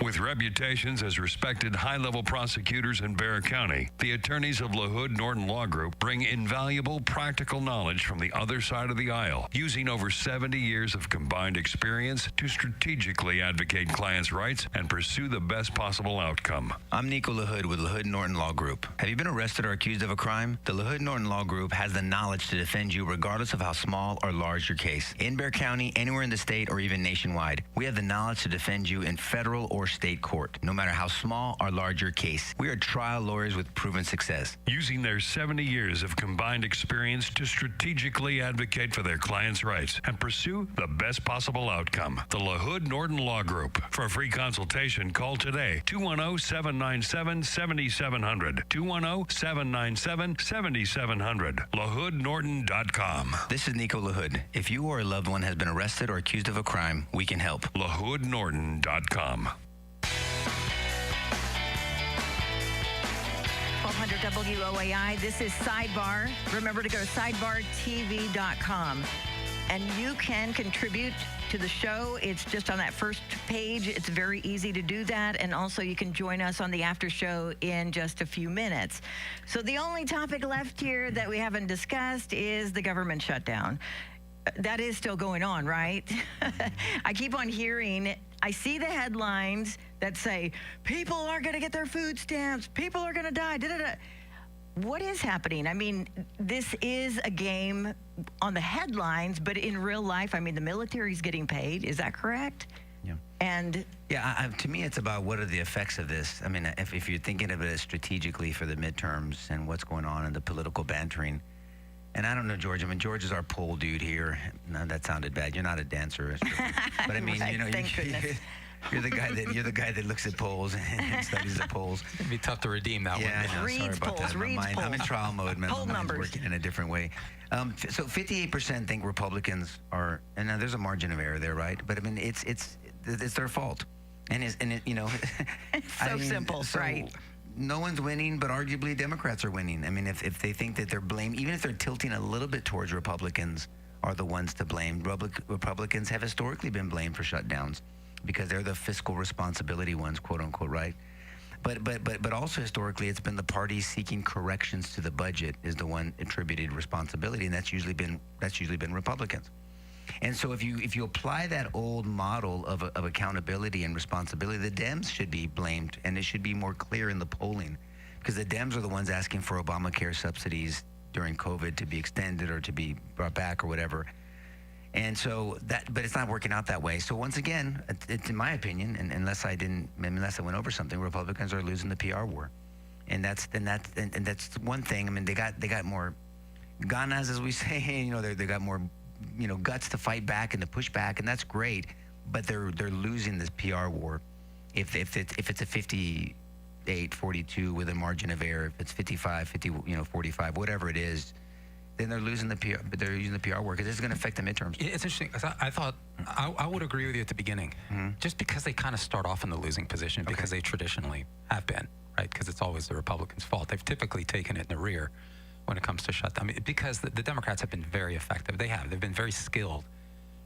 With reputations as respected high-level prosecutors in Bexar County, the attorneys of LaHood Norton Law Group bring invaluable practical knowledge from the other side of the aisle, using over 70 years of combined experience to strategically advocate clients' rights and pursue the best possible outcome. I'm Nico LaHood with LaHood Norton Law Group. Have you been arrested or accused of a crime? The LaHood Norton Law Group has the knowledge to defend you regardless of how small or large your case. In Bexar County, anywhere in the state, or even nationwide, we have the knowledge to defend you in federal or state court, no matter how small or large your case. We are trial lawyers with proven success. Using their 70 years of combined experience to strategically advocate for their clients' rights and pursue the best possible outcome. The LaHood Norton Law Group. For a free consultation, call today, 210-797-7700. 210-797-7700. LaHoodNorton.com. This is Nico LaHood. If you or a loved one has been arrested or accused of a crime, we can help. LaHoodNorton.com. 1200 WOAI. This is Sidebar. Remember to go to sidebartv.com. And you can contribute to the show. It's just on that first page. It's very easy to do that. And also you can join us on the after show in just a few minutes. So the only topic left here that we haven't discussed is the government shutdown. That is still going on, right? I keep on hearing, I see the headlines that say, people aren't going to get their food stamps, people are going to die, da-da-da. What is happening? I mean, this is a game on the headlines, but in real life, I mean, the military's getting paid. Is that correct? Yeah. And yeah, to me, it's about what are the effects of this. I mean, if you're thinking of it strategically for the midterms and what's going on in the political bantering. And I don't know, George. I mean, George is our pole dude here. No, that sounded bad. You're not a dancer, but I mean, right, you know, you're the guy that looks at polls and studies the polls. It'd be tough to redeem that one. Yeah, I know. Sorry Reads about polls, that. reads polls. I'm in trial mode, man. Poll My mind's numbers. working in a different way. So 58% think Republicans are, and now there's a margin of error there, right? But I mean, it's their fault, and you know, It's so simple, right? No one's winning, but arguably Democrats are winning. I mean, if they think that they're blamed, even if they're tilting a little bit towards Republicans are the ones to blame. Republicans have historically been blamed for shutdowns because they're the fiscal responsibility ones, quote unquote, right? But also historically, it's been the party seeking corrections to the budget is the one attributed responsibility, and that's usually been Republicans. And so if you apply that old model of accountability and responsibility, the Dems should be blamed, and it should be more clear in the polling, because the Dems are the ones asking for Obamacare subsidies during COVID to be extended or to be brought back or whatever. And so but it's not working out that way. So once again, it's in my opinion, and unless I went over something, Republicans are losing the PR war, and that's one thing. I mean, they got more ganas, as we say. You know, they got more, you know, guts to fight back and to push back, and that's great. but they're losing this PR war. If it's a 58-42 with a margin of error, if it's 45, whatever it is, then they're losing the PR. But they're using the PR war because this is going to affect the midterms. It's interesting. I thought I would agree with you at the beginning, just because they kind of start off in the losing position because they traditionally have been, right? Because it's always the Republicans' fault. They've typically taken it in the rear when it comes to shutdown. I mean, because the Democrats have been very effective. They've been very skilled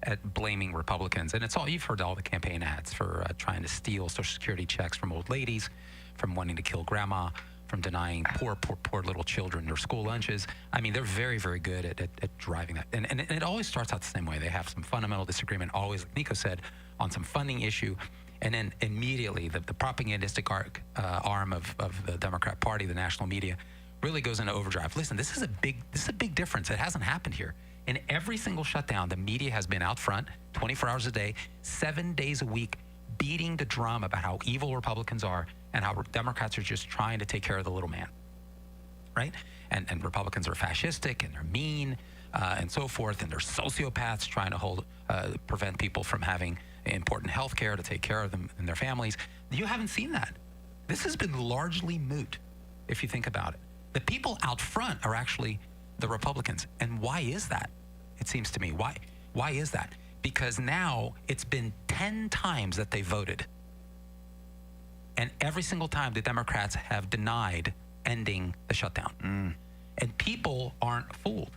at blaming Republicans. And you've heard all the campaign ads for trying to steal Social Security checks from old ladies, from wanting to kill grandma, from denying poor little children their school lunches. I mean, they're very, very good at driving that. And it always starts out the same way. They have some fundamental disagreement, always, like Nico said, on some funding issue. And then immediately the propagandistic arm of the Democrat Party, the national media, really goes into overdrive. Listen, this is a big difference. It hasn't happened here. In every single shutdown, the media has been out front 24 hours a day, 7 days a week, beating the drum about how evil Republicans are and how Democrats are just trying to take care of the little man, right? And Republicans are fascistic and they're mean and so forth, and they're sociopaths trying to prevent people from having important health care to take care of them and their families. You haven't seen that. This has been largely moot, if you think about it. The people out front are actually the Republicans. And why is that? It seems to me. Why is that? Because now it's been 10 times that they voted. And every single time the Democrats have denied ending the shutdown. And people aren't fooled.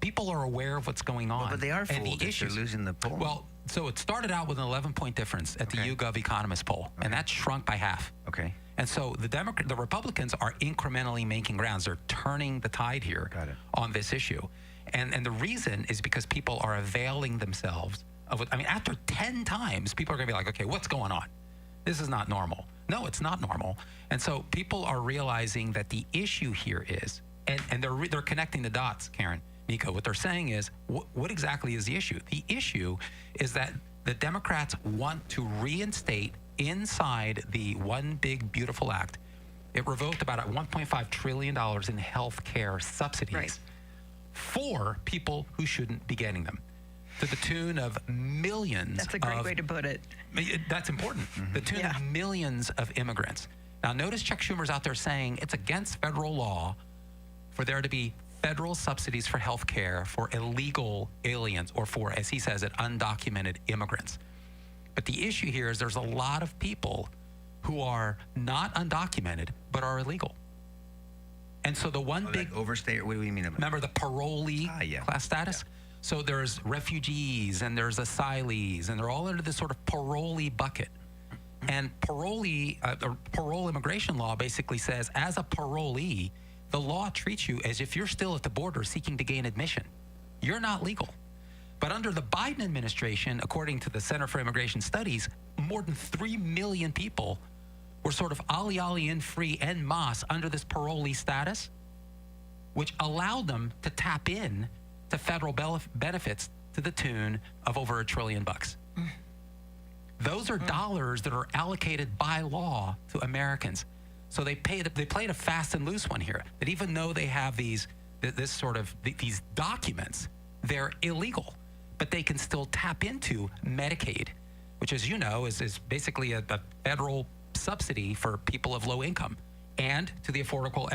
People are aware of what's going on. Well, but they are and fooled the if issues. they're losing the poll. Well, so it started out with an 11-point difference at the YouGov Economist poll, and that shrunk by half. Okay. And so the Republicans are incrementally making grounds. They're turning the tide here on this issue. And the reason is because people are availing themselves of it. I mean, after 10 times, people are going to be like, okay, what's going on? This is not normal. No, it's not normal. And so people are realizing that the issue here is, and they're connecting the dots, Karen, Nico. What they're saying is, what exactly is the issue? The issue is that the Democrats want to reinstate inside the One Big Beautiful Act. It revoked about $1.5 trillion in health care subsidies for people who shouldn't be getting them, to the tune of millions. That's a great way to put it. That's important. The tune of millions of immigrants. Now, notice Chuck Schumer's out there saying it's against federal law for there to be federal subsidies for health care for illegal aliens, or for, as he says it, undocumented immigrants. But the issue here is there's a lot of people who are not undocumented but are illegal. And so the one big overstay. What do you mean? Remember the parolee class status? So there's refugees and there's asylees, and they're all under this sort of parolee bucket. And parole immigration law basically says, as a parolee, the law treats you as if you're still at the border seeking to gain admission. You're not legal. But under the Biden administration, according to the Center for Immigration Studies, more than 3 million people were sort of ollie in free en masse under this parolee status, which allowed them to tap in to federal benefits to the tune of over $1 trillion. Those are dollars that are allocated by law to Americans. So they played a fast and loose one here, that even though they have these documents, they're illegal, but they can still tap into Medicaid, which, as you know, is basically a federal subsidy for people of low income, and to the Affordable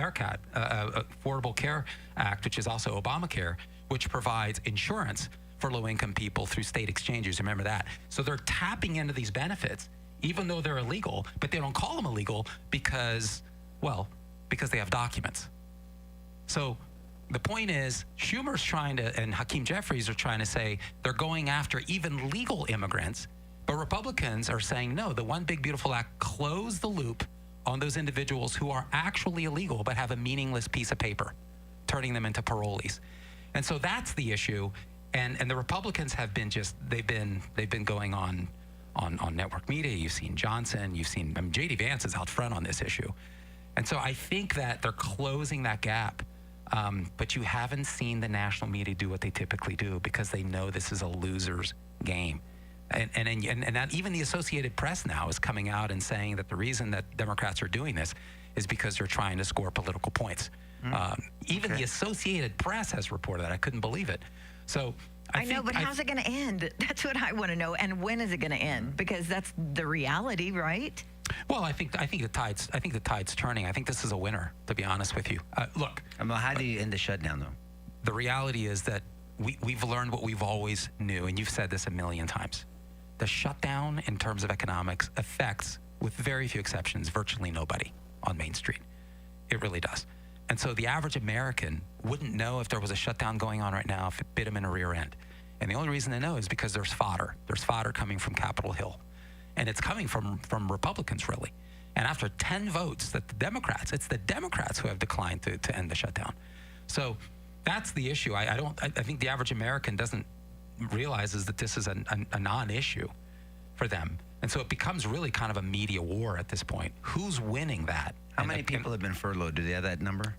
Care Act, which is also Obamacare, which provides insurance for low-income people through state exchanges. Remember that. So they're tapping into these benefits, even though they're illegal, but they don't call them illegal because they have documents. So the point is, Schumer's trying to, and Hakeem Jeffries are trying to say they're going after even legal immigrants, but Republicans are saying, no, the One Big Beautiful Act closed the loop on those individuals who are actually illegal but have a meaningless piece of paper, turning them into parolees. And so that's the issue. And the Republicans have been they've been going on network media. You've seen Johnson, J.D. Vance is out front on this issue. And so I think that they're closing that gap. But you haven't seen the national media do what they typically do, because they know this is a loser's game. And that even the Associated Press now is coming out and saying that the reason that Democrats are doing this is because they're trying to score political points. Even the Associated Press has reported that. I couldn't believe it. So I know, but how's it going to end? That's what I want to know. And when is it going to end? Because that's the reality, right? Well, I think the tide's turning. I think this is a winner, to be honest with you. Look, how do you end the shutdown, though? The reality is that we've learned what we've always knew, and you've said this a million times. The shutdown, in terms of economics, affects, with very few exceptions, virtually nobody on Main Street. It really does. And so the average American wouldn't know if there was a shutdown going on right now if it bit them in a rear end. And the only reason they know is because there's fodder. There's fodder coming from Capitol Hill. And it's coming from Republicans, really. And after 10 votes, it's the Democrats who have declined to end the shutdown. So that's the issue. I think the average American doesn't realizes that this is a non-issue for them. And so it becomes really kind of a media war at this point. Who's winning that? How many people have been furloughed? Do they have that number?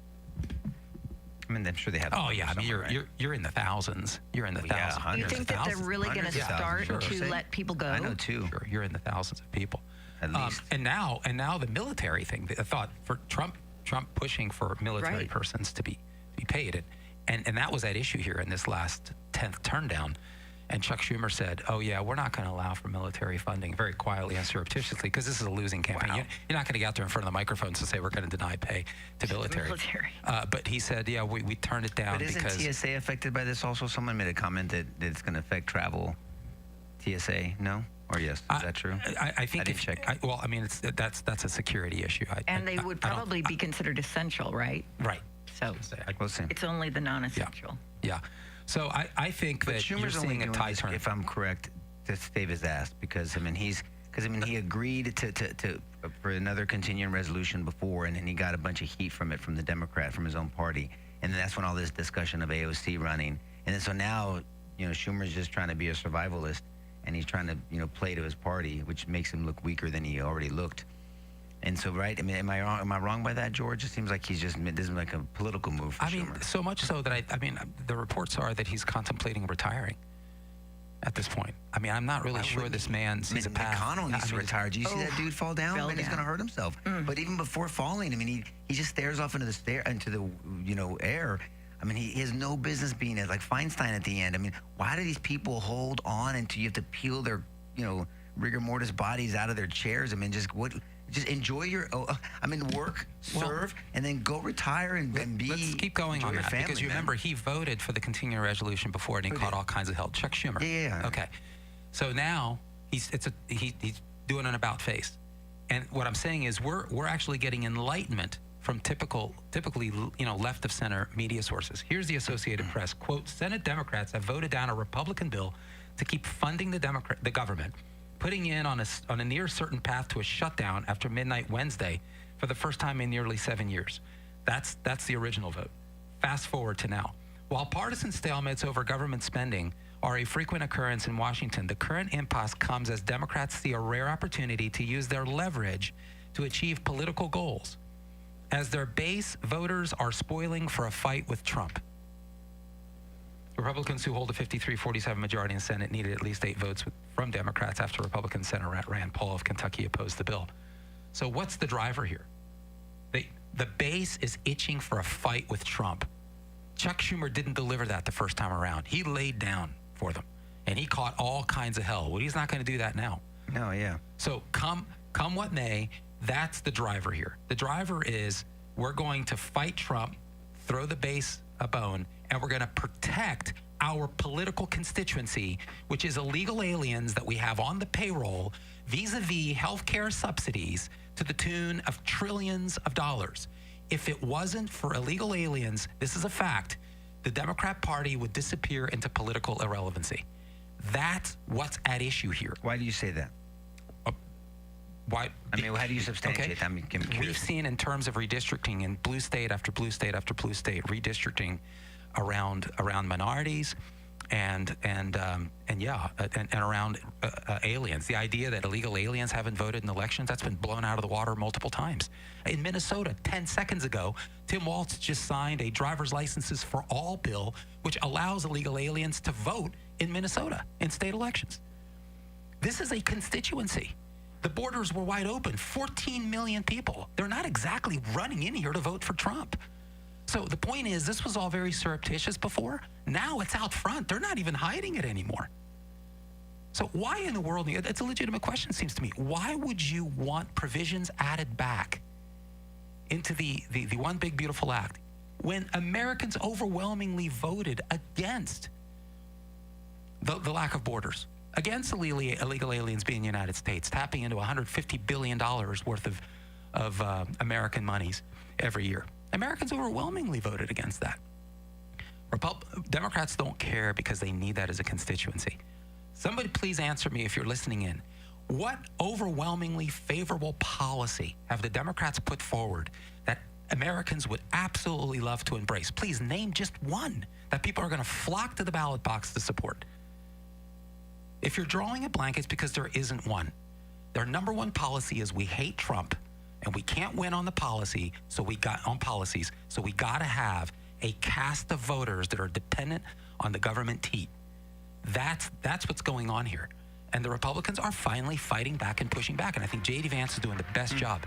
I mean, I'm sure they have. Oh yeah, I mean you're in the thousands. You're in the thousands. You think that they're really going to start to let people go? I know too. Sure, you're in the thousands of people. At least. And now the military thing. I thought for Trump pushing for military persons to be paid, and that was at issue here in this last 10th turndown. And Chuck Schumer said, "Oh yeah, we're not going to allow for military funding," very quietly and surreptitiously, because this is a losing campaign. Wow. You're not going to get out there in front of the microphones and say we're going to deny pay to military. But he said, "Yeah, we turned it down." But isn't TSA affected by this also? Someone made a comment that it's going to affect travel. TSA, no? Or yes? Is that true? I think I didn't check. Well, I mean, that's a security issue. And they would probably be considered essential, right? Right. So we'll see. It's only the non-essential. Yeah. So I think that Schumer's you're seeing a tide turn. If I'm correct, to save his ass, because he agreed to for another continuing resolution before, and then he got a bunch of heat from the Democrat, from his own party, and then that's when all this discussion of AOC running, and then so now Schumer's just trying to be a survivalist, and he's trying to play to his party, which makes him look weaker than he already looked. And so, right? I mean, am I wrong by that, George? It seems like this is like a political move for Schumer. I mean, so much so that the reports are that he's contemplating retiring at this point. I mean, I'm not really sure this man sees a path. McConnell needs to retire. Do you see that dude fall down? I mean, he's going to hurt himself. But even before falling, I mean, he just stares off into the air. I mean, he has no business being it. Like Feinstein at the end. I mean, why do these people hold on until you have to peel their, rigor mortis bodies out of their chairs? I mean, just enjoy work, serve, and then go retire and be. Let's keep going on that, family, because you remember he voted for the continuing resolution before, and he caught all kinds of hell. Chuck Schumer. Yeah. Okay, so now he's doing an about face, and what I'm saying is we're actually getting enlightenment from typically left of center media sources. Here's the Associated Press quote: Senate Democrats have voted down a Republican bill to keep funding the government, putting in on a near certain path to a shutdown after midnight Wednesday for the first time in nearly 7 years. That's the original vote. Fast forward to now. While partisan stalemates over government spending are a frequent occurrence in Washington, the current impasse comes as Democrats see a rare opportunity to use their leverage to achieve political goals, as their base voters are spoiling for a fight with Trump. Republicans who hold a 53-47 majority in the Senate needed at least 8 votes from Democrats after Republican Senator Rand Paul of Kentucky opposed the bill. So what's the driver here? The base is itching for a fight with Trump. Chuck Schumer didn't deliver that the first time around. He laid down for them, and he caught all kinds of hell. Well, he's not going to do that now. No, yeah. So come what may, that's the driver here. The driver is we're going to fight Trump, throw the base a bone, and we're going to protect our political constituency, which is illegal aliens that we have on the payroll vis-a-vis healthcare subsidies to the tune of trillions of dollars. If it wasn't for illegal aliens, this is a fact, the Democrat Party would disappear into political irrelevancy. That's what's at issue here. Why do you say that? Why? I mean, how do you substantiate? Okay. I'm curious. We've seen in terms of redistricting in blue state after blue state after blue state, redistricting around minorities and around aliens. The idea that illegal aliens haven't voted in elections, that's been blown out of the water multiple times. In Minnesota, 10 seconds ago, Tim Walz just signed a driver's licenses for all bill, which allows illegal aliens to vote in Minnesota in state elections. This is a constituency. The borders were wide open. 14 million people. They're not exactly running in here to vote for Trump. So the point is, this was all very surreptitious before. Now it's out front. They're not even hiding it anymore. So why in the world, it's a legitimate question, it seems to me. Why would you want provisions added back into the One Big Beautiful Act when Americans overwhelmingly voted against the lack of borders, against illegal aliens being in the United States, tapping into $150 billion worth of American monies every year? Americans overwhelmingly voted against that. Democrats don't care because they need that as a constituency. Somebody please answer me if you're listening in. What overwhelmingly favorable policy have the Democrats put forward that Americans would absolutely love to embrace? Please name just one that people are going to flock to the ballot box to support. If you're drawing a blank, it's because there isn't one. Their number one policy is we hate Trump and we can't win on the policy, so we got to have a cast of voters that are dependent on the government teat. That's what's going on here. And the Republicans are finally fighting back and pushing back. And I think J.D. Vance is doing the best job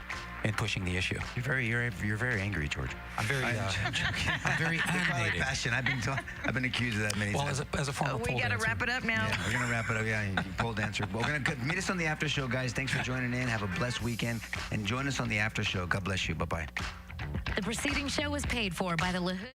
in pushing the issue. You're very angry, George. I'm very animated. Passion. I've been accused of that many times. Well, as a former pole we got to dancer. wrap it up now. Yeah, we're gonna wrap it up. Yeah, pole dancer. We're gonna meet us on the after show, guys. Thanks for joining in. Have a blessed weekend, and join us on the after show. God bless you. Bye bye. The preceding show was paid for by the LaHood.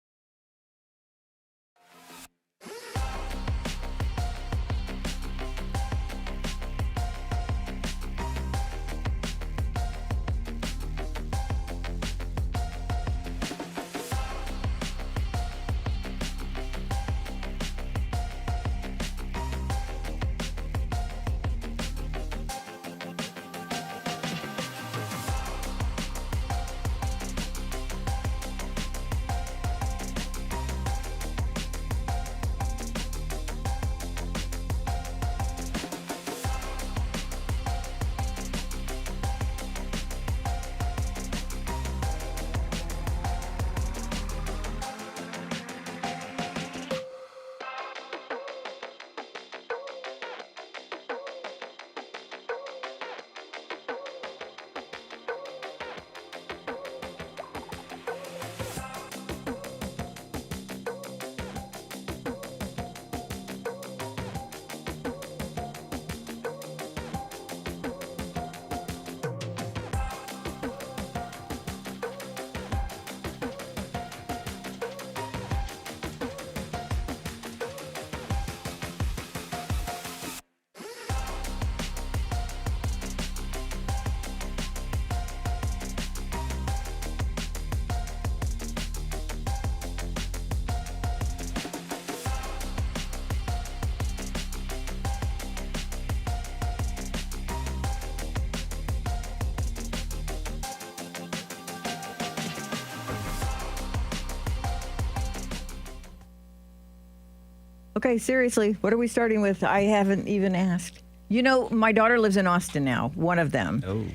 Okay, seriously, what are we starting with? I haven't even asked. You know, my daughter lives in Austin now, one of them. Oh.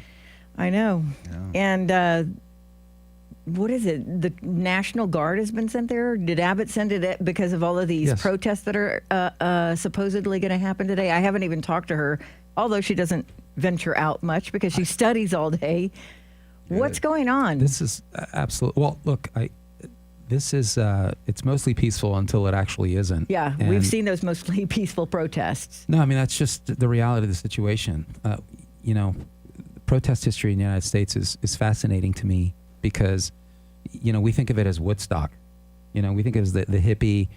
I know. Yeah. And what is it? The National Guard has been sent there? Did Abbott send it because of all of these Yes. protests that are supposedly going to happen today? I haven't even talked to her, although she doesn't venture out much because she studies all day. What's going on? This is absolute. Well, look, this is it's mostly peaceful until it actually isn't. Yeah, And- we've seen those mostly peaceful protests. No, I mean that's just the reality of the situation. You know, protest history in the United States is fascinating to me because, you know, we think of it as Woodstock. You know, we think of it as the hippie,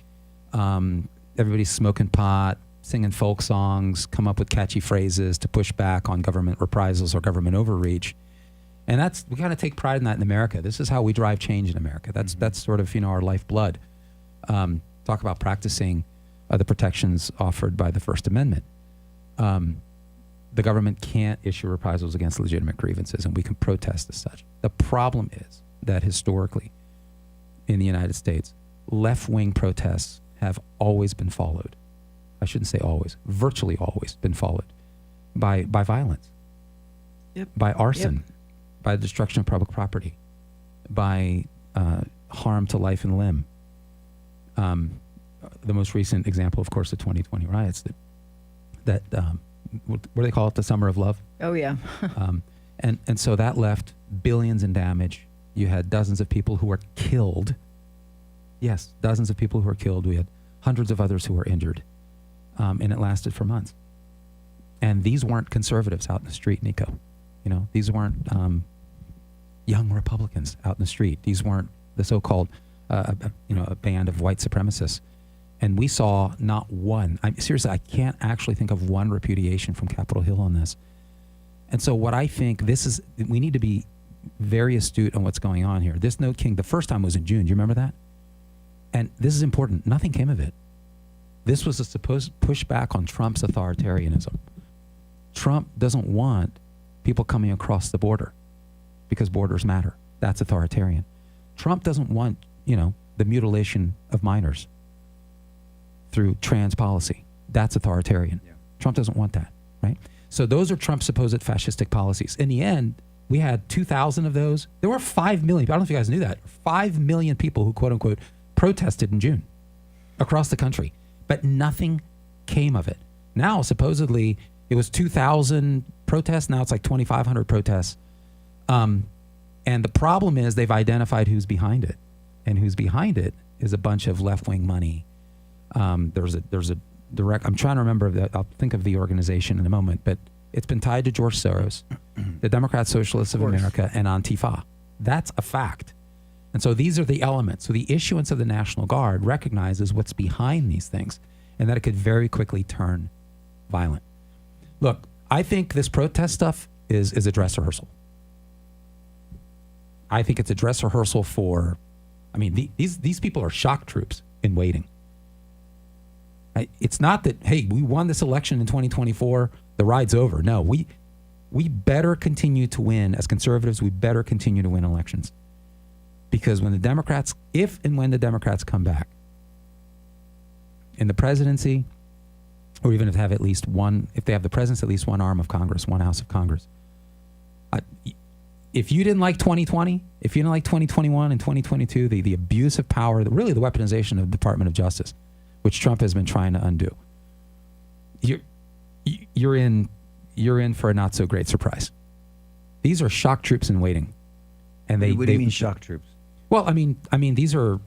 everybody's smoking pot, singing folk songs, come up with catchy phrases to push back on government reprisals or government overreach. And we kind of take pride in that in America. This is how we drive change in America. That's sort of, you know, our lifeblood. Talk about practicing the protections offered by the First Amendment. The government can't issue reprisals against legitimate grievances, and we can protest as such. The problem is that historically, in the United States, left-wing protests have always been followed. I shouldn't say always, virtually always been followed by violence, by arson, by the destruction of public property, by harm to life and limb. The most recent example, of course, the 2020 riots that what do they call it? The Summer of Love. Oh, yeah. And so that left billions in damage. You had dozens of people who were killed Yes, dozens of people who were killed. We had hundreds of others who were injured, and it lasted for months. And these weren't conservatives out in the street, Nico. You know, these weren't young Republicans out in the street. These weren't the so-called, a band of white supremacists. And we saw not one. Seriously, I can't actually think of one repudiation from Capitol Hill on this. And so what I think we need to be very astute on what's going on here. This Note King, the first time was in June. Do you remember that? And this is important. Nothing came of it. This was a supposed pushback on Trump's authoritarianism. Trump doesn't want people coming across the border because borders matter. That's authoritarian. Trump doesn't want, the mutilation of minors through trans policy. That's authoritarian. Yeah. Trump doesn't want that, right? So those are Trump's supposed fascistic policies. In the end, we had 2,000 of those. There were 5 million. I don't know if you guys knew that. 5 million people who, quote unquote, protested in June across the country, but nothing came of it. Now, supposedly, it was 2,000 protests. Now it's like 2,500 protests. And the problem is they've identified who's behind it. And who's behind it is a bunch of left-wing money. There's a direct, I'm trying to remember, I'll think of the organization in a moment, but it's been tied to George Soros, the Democrat Socialists of America, and Antifa. That's a fact. And so these are the elements. So the issuance of the National Guard recognizes what's behind these things and that it could very quickly turn violent. Look, I think this protest stuff is a dress rehearsal. I think it's a dress rehearsal for, these people are shock troops in waiting. It's not that, hey, we won this election in 2024, the ride's over. No, we better continue to win. As conservatives, we better continue to win elections. Because when the Democrats, if and when the Democrats come back in the presidency, or even if they have at least one, if they have the presidency, at least one arm of Congress, one house of Congress. If you didn't like 2020, if you didn't like 2021 and 2022, the abuse of power, really the weaponization of the Department of Justice, which Trump has been trying to undo, you're in for a not so great surprise. These are shock troops in waiting, and What do you mean shock troops? Well, these are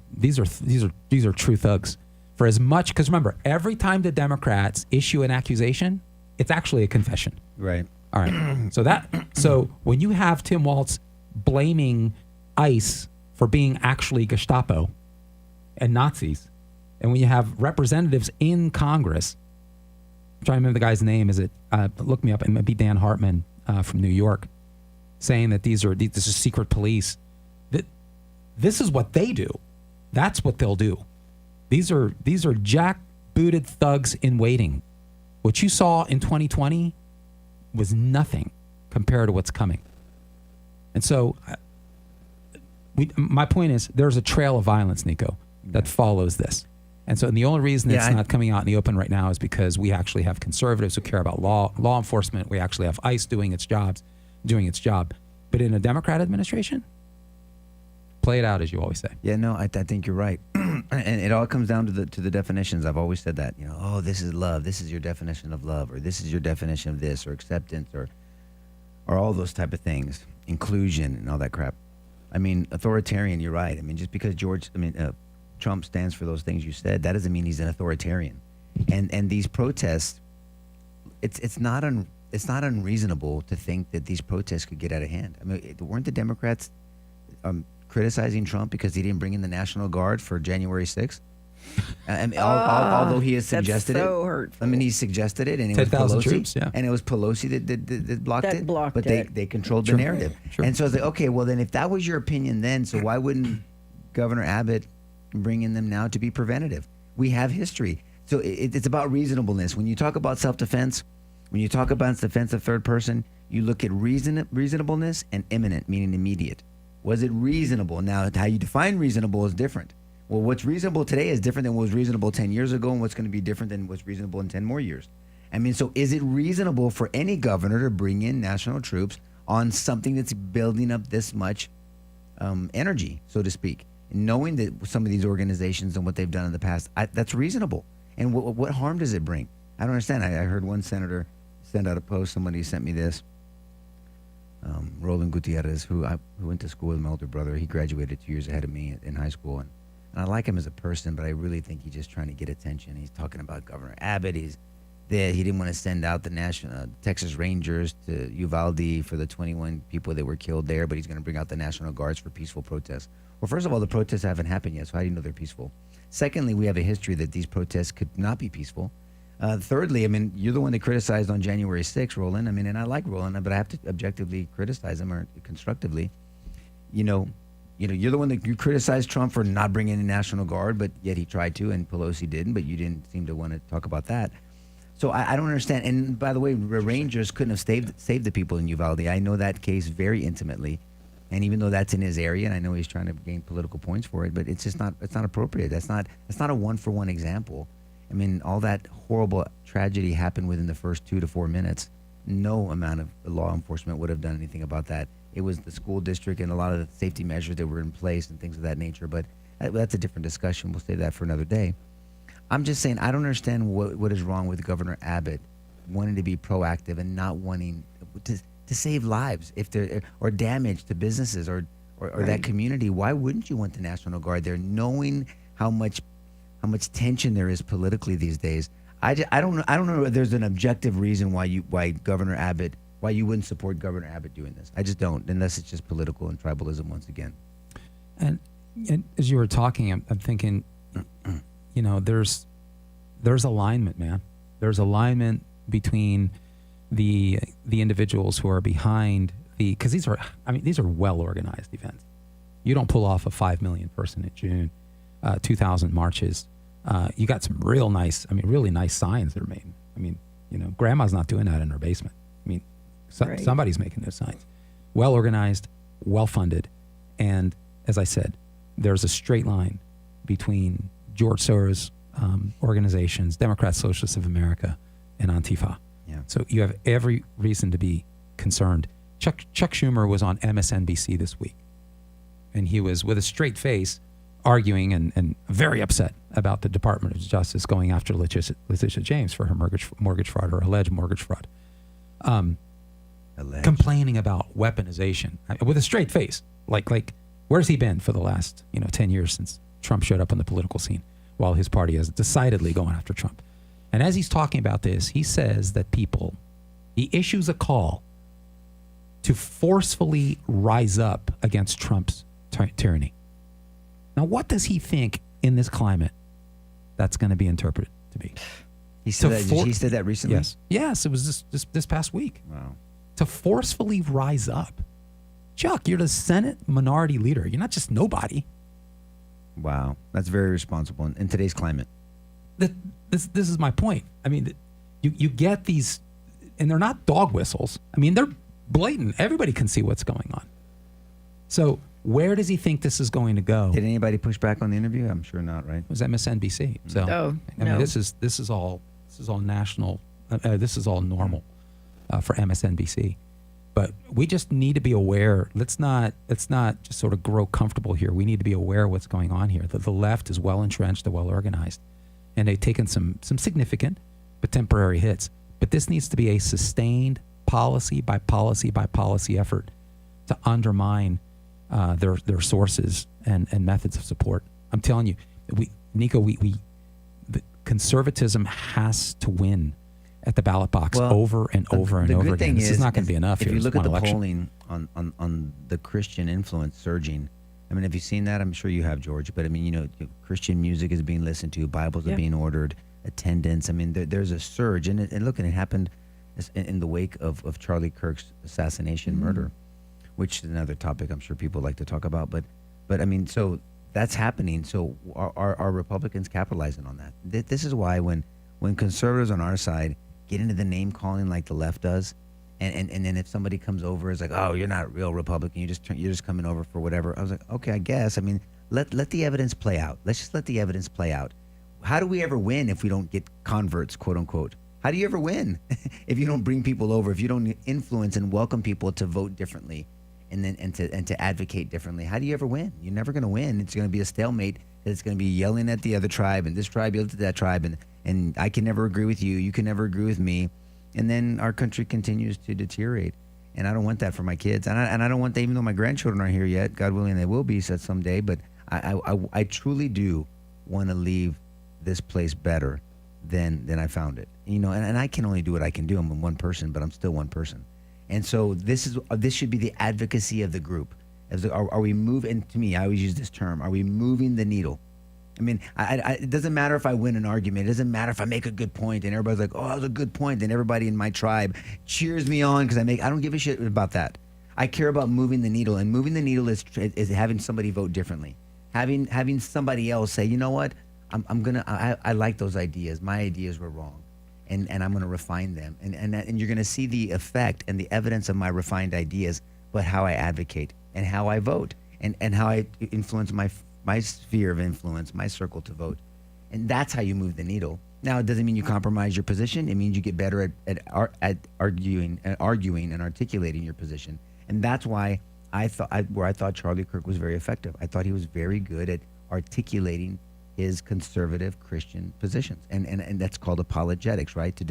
true thugs. For as much, because remember, every time the Democrats issue an accusation, it's actually a confession. Right. All right. So when you have Tim Walz blaming ICE for being actually Gestapo and Nazis, and when you have representatives in Congress, I'm trying to remember the guy's name. Is it? Look me up. It might be Dan Hartman from New York, saying that this is secret police. This is what they do. That's what they'll do. These are jack-booted thugs in waiting. What you saw in 2020 was nothing compared to what's coming. And so my point is there's a trail of violence, Nico, that follows this. And so the only reason it's not coming out in the open right now is because we actually have conservatives who care about law enforcement. We actually have ICE doing its job. But in a Democrat administration, play it out, as you always say. Yeah, no, I think you're right. And it all comes down to the definitions. I've always said that, this is love. This is your definition of love, or this is your definition of this, or acceptance, or all those type of things, inclusion and all that crap. Authoritarian, you're right. Just because Trump stands for those things you said, that doesn't mean he's an authoritarian. And these protests, it's not unreasonable to think that these protests could get out of hand. Weren't the Democrats criticizing Trump because he didn't bring in the National Guard for January 6th? Although he has suggested that's so it. Hurtful. He suggested it, and it 10,000 was Pelosi. troops, yeah. And it was Pelosi that blocked it. But they controlled the narrative. True. And so I was like, okay, well then if that was your opinion then, so why wouldn't Governor Abbott bring in them now to be preventative? We have history. So it's about reasonableness. When you talk about self-defense, when you talk about defense of third person, you look at reasonableness and imminent, meaning immediate. Was it reasonable? Now, how you define reasonable is different. Well, what's reasonable today is different than what was reasonable 10 years ago, and what's going to be different than what's reasonable in 10 more years. So is it reasonable for any governor to bring in national troops on something that's building up this much energy, so to speak, knowing that some of these organizations and what they've done in the past, that's reasonable? And what harm does it bring? I don't understand. I heard one senator send out a post. Somebody sent me this. Roland Gutierrez, who went to school with my older brother. He graduated 2 years ahead of me in high school. And I like him as a person, but I really think he's just trying to get attention. He's talking about Governor Abbott. He didn't want to send out the national Texas Rangers to Uvalde for the 21 people that were killed there, but he's going to bring out the National Guards for peaceful protests. Well, first of all, the protests haven't happened yet, so how do you know they're peaceful? Secondly, we have a history that these protests could not be peaceful. Thirdly, I mean, you're the one that criticized on January 6th, Roland. I mean, and I like Roland, but I have to objectively criticize him, or constructively. You're the one that you criticized Trump for not bringing in the National Guard, but yet he tried to, and Pelosi didn't, but you didn't seem to want to talk about that. So I don't understand. And by the way, the Rangers couldn't have saved the people in Uvalde. I know that case very intimately. And even though that's in his area, and I know he's trying to gain political points for it, but it's not appropriate. That's not a one-for-one example. I mean, all that horrible tragedy happened within the first 2 to 4 minutes. No amount of law enforcement would have done anything about that. It was the school district and a lot of the safety measures that were in place and things of that nature. But that's a different discussion. We'll save that for another day. I'm just saying, I don't understand what is wrong with Governor Abbott wanting to be proactive and not wanting to save lives or damage to businesses or that community. Why wouldn't you want the National Guard there, knowing how much tension there is politically these days? I don't know if there's an objective reason why you wouldn't support Governor Abbott doing this. I just don't, unless it's just political and tribalism once again. And as you were talking, I'm thinking, there's alignment, man. There's alignment between the individuals who are behind because these are well organized events. You don't pull off a 5 million person in June, 2,000 marches. You got some really nice signs that are made. I mean, grandma's not doing that in her basement. I mean, somebody's making those signs. Well organized, well funded, and as I said, there's a straight line between George Soros organizations, Democrats, Socialists of America, and Antifa. Yeah. So you have every reason to be concerned. Chuck Schumer was on MSNBC this week, and he was with a straight face arguing and very upset about the Department of Justice going after Letitia James for her mortgage fraud or alleged mortgage fraud. Complaining about weaponization with a straight face. Like where's he been for the last 10 years since Trump showed up on the political scene, while his party is decidedly going after Trump? And as he's talking about this, he says that he issues a call to forcefully rise up against Trump's tyranny. Now, what does he think in this climate that's going to be interpreted to be? He said that recently? Yes, it was this past week. Wow. To forcefully rise up. Chuck, you're the Senate minority leader. You're not just nobody. Wow. That's very responsible in today's climate. This is my point. I mean, you get these, and they're not dog whistles. I mean, they're blatant. Everybody can see what's going on. So where does he think this is going to go? Did anybody push back on the interview? I'm sure not, right? It was MSNBC. So I mean, this is all national. This is all normal for MSNBC. But we just need to be aware. Let's not just sort of grow comfortable here. We need to be aware of what's going on here. The left is well entrenched and well organized, and they've taken some significant but temporary hits. But this needs to be a sustained policy by policy effort to undermine their sources and methods of support. I'm telling you, Nico, the conservatism has to win at the ballot box over and over and over again. This is not going to be enough. If you look at the polling on the Christian influence surging, I mean, have you seen that? I'm sure you have, George. But I mean, Christian music is being listened to, Bibles are being ordered, attendance. I mean, there's a surge, and look, it happened in the wake of Charlie Kirk's assassination, murder, which is another topic I'm sure people like to talk about. But I mean, so that's happening. So are Republicans capitalizing on that? This is why when conservatives on our side get into the name calling like the left does, and then if somebody comes over, it's like, oh, you're not a real Republican, you're just coming over for whatever. I was like, okay, I guess. I mean, let the evidence play out. Let's just let the evidence play out. How do we ever win if we don't get converts, quote unquote? How do you ever win if you don't bring people over, if you don't influence and welcome people to vote differently and to advocate differently? How do you ever win? You're never going to win. It's going to be a stalemate. It's going to be yelling at the other tribe, and this tribe yells at that tribe, and I can never agree with you. You can never agree with me. And then our country continues to deteriorate. And I don't want that for my kids. And I don't want that, even though my grandchildren aren't here yet. God willing, they will be someday. But I truly do want to leave this place better than I found it. And I can only do what I can do. I'm one person, but I'm still one person. And so this should be the advocacy of the group. Are we moving? And to me, I always use this term: are we moving the needle? I mean, it doesn't matter if I win an argument. It doesn't matter if I make a good point and everybody's like, "Oh, that was a good point." And everybody in my tribe cheers me on because I don't give a shit about that. I care about moving the needle, and moving the needle is having somebody vote differently, having somebody else say, "You know what? I like those ideas. My ideas were wrong, and I'm gonna refine them." And you're gonna see the effect and the evidence of my refined ideas, but how I advocate and how I vote and how I influence my sphere of influence, my circle to vote. And that's how you move the needle. Now, it doesn't mean you compromise your position. It means you get better at arguing and articulating your position. And that's why I thought Charlie Kirk was very effective. I thought he was very good at articulating his conservative Christian positions. And that's called apologetics, right? To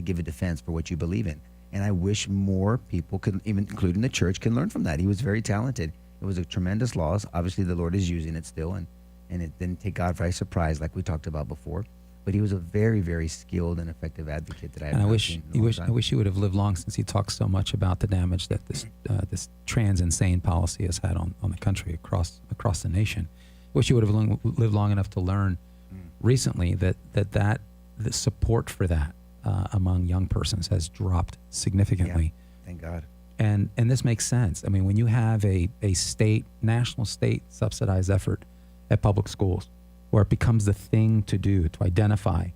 give a defense for what you believe in. And I wish more people could, even including the church, can learn from that. He was very talented. It was a tremendous loss. Obviously, the Lord is using it still, and it didn't take God by surprise like we talked about before. But he was a very, very skilled and effective advocate that I have seen in a long time. I wish he would have lived long, since he talks so much about the damage that this trans insane policy has had on the country across the nation. I wish he would have lived long enough to learn recently that the support for that among young persons has dropped significantly. Yeah, thank God. And this makes sense. I mean, when you have a national state subsidized effort at public schools, where it becomes the thing to do to identify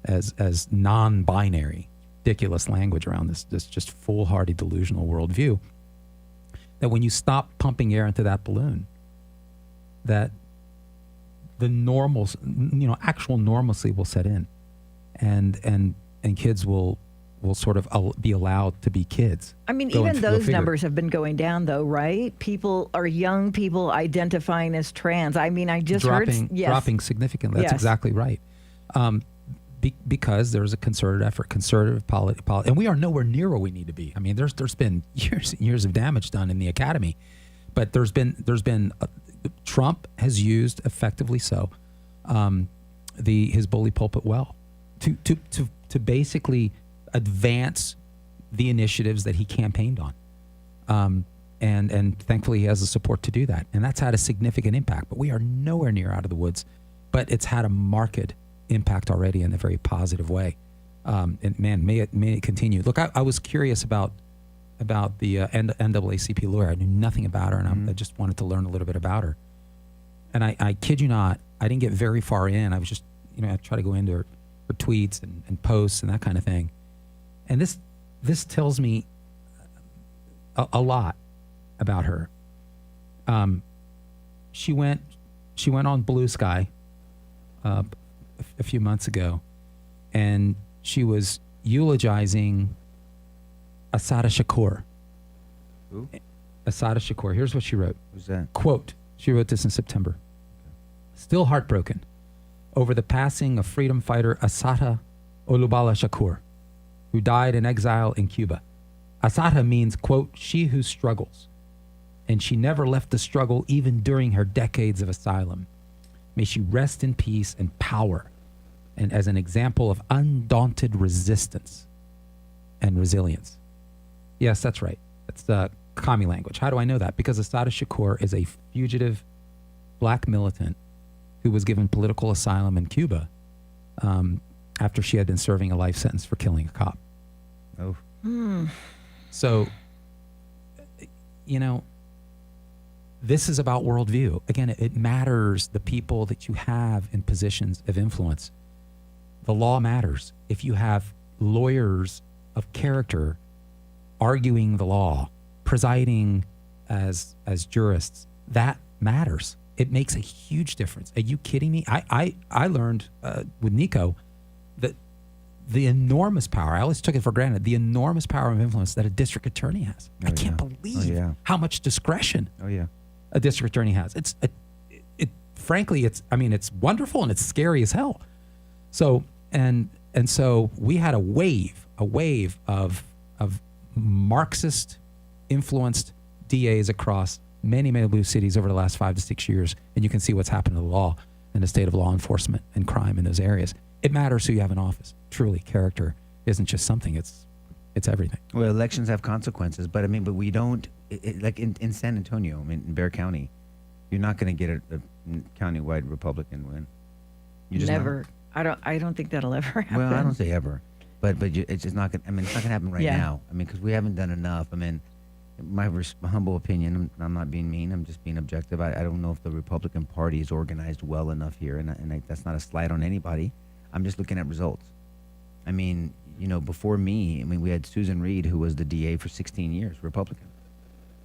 as non-binary, ridiculous language around this just foolhardy delusional worldview, that when you stop pumping air into that balloon, that the actual normalcy will set in, and kids will sort of be allowed to be kids. I mean, even those numbers have been going down, though, right? Young people identifying as trans. I mean, I just dropping significantly. That's exactly right. Because there's a concerted policy, and we are nowhere near where we need to be. I mean, there's been years and years of damage done in the academy, but there's been Trump has used, effectively so, his bully pulpit well to basically advance the initiatives that he campaigned on. And thankfully he has the support to do that. And that's had a significant impact, but we are nowhere near out of the woods, but it's had a marked impact already in a very positive way. And man, may it continue. Look, I was curious about the NAACP lawyer. I knew nothing about her, and I just wanted to learn a little bit about her. And I kid you not, I didn't get very far in. I was just, I try to go into her tweets and posts and that kind of thing. And this tells me a lot about her. She went on Blue Sky a few months ago, and she was eulogizing Assata Shakur. Who? Assata Shakur. Here's what she wrote. Who's that? Quote, she wrote this in September. Still heartbroken over the passing of freedom fighter Assata Olubala Shakur, who died in exile in Cuba. Assata means, quote, she who struggles. And she never left the struggle even during her decades of asylum. May she rest in peace and power, and as an example of undaunted resistance and resilience. Yes, that's right. That's commie language. How do I know that? Because Assata Shakur is a fugitive black militant who was given political asylum in Cuba after she had been serving a life sentence for killing a cop. Oh. So, this is about worldview. Again, it matters the people that you have in positions of influence. The law matters. If you have lawyers of character arguing the law, presiding as jurists, that matters. It makes a huge difference. Are you kidding me? I learned with Nico that the enormous power, I always took it for granted, the enormous power of influence that a district attorney has. I can't believe how much discretion a district attorney has. Frankly, it's wonderful and it's scary as hell. So, and so we had a wave of Marxist influenced DAs across many blue cities over the last 5 to 6 years, and you can see what's happened to the law and the state of law enforcement and crime in those areas. It matters who you have in office. Truly, character isn't just something; it's everything. Well, elections have consequences, but but we don't like in San Antonio. In Bexar County, you're not going to get a countywide Republican win. You just Never. I don't think that'll ever happen. Well, I don't say ever, but it's just not going. It's not going to happen right now. Because we haven't done enough. My humble opinion. I'm not being mean. I'm just being objective. I don't know if the Republican Party is organized well enough here, and that's not a slight on anybody. I'm just looking at results. Before me, we had Susan Reed, who was the DA for 16 years, Republican.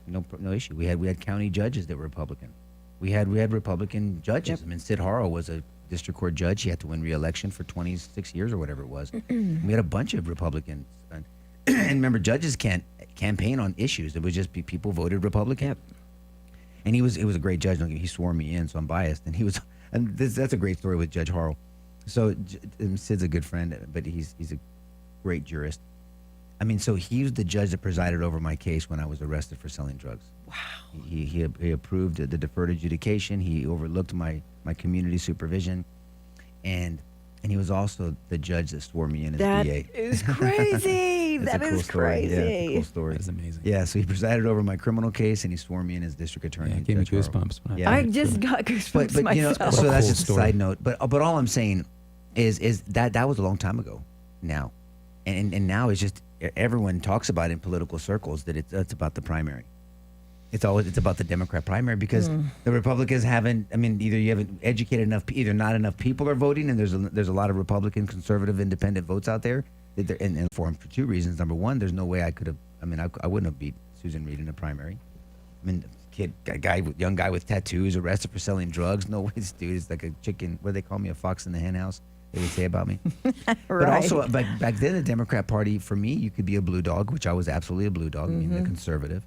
No issue. We had county judges that were Republican. We had Republican judges. Yep. Sid Harrell was a district court judge. He had to win re-election for 26 years or whatever it was. We had a bunch of Republicans. And remember, judges can't campaign on issues. It was just people voted Republican. Yep. And he was a great judge. He swore me in, so I'm biased. And that's a great story with Judge Harrell. So Sid's a good friend, but he's a great jurist. So he was the judge that presided over my case when I was arrested for selling drugs. Wow. He approved the deferred adjudication. He overlooked my community supervision, and he was also the judge that swore me in as DA. That is crazy. It's That a cool is story. crazy. Yeah, it's a cool story. That's amazing. Yeah, so he presided over my criminal case, and he swore me in as district attorney. Yeah, it gave me Judge Harrell. goosebumps. when Yeah. I just got goosebumps But myself. so that's Cool just story. a side note. But all I'm saying is that was a long time ago now, and now it's just everyone talks about in political circles that it's about the primary. It's about the Democrat primary because the Republicans haven't. Either you haven't educated enough, either not enough people are voting, and there's a lot of Republican, conservative, independent votes out there. And for two reasons. Number one, there's no way I could have. I wouldn't have beat Susan Reed in a primary. Young guy with tattoos, arrested for selling drugs. No way, this dude is like a chicken. What do they call me? A fox in the hen house. They would say about me. But also, back then, the Democrat Party, for me, you could be a blue dog, which I was absolutely a blue dog, the conservative.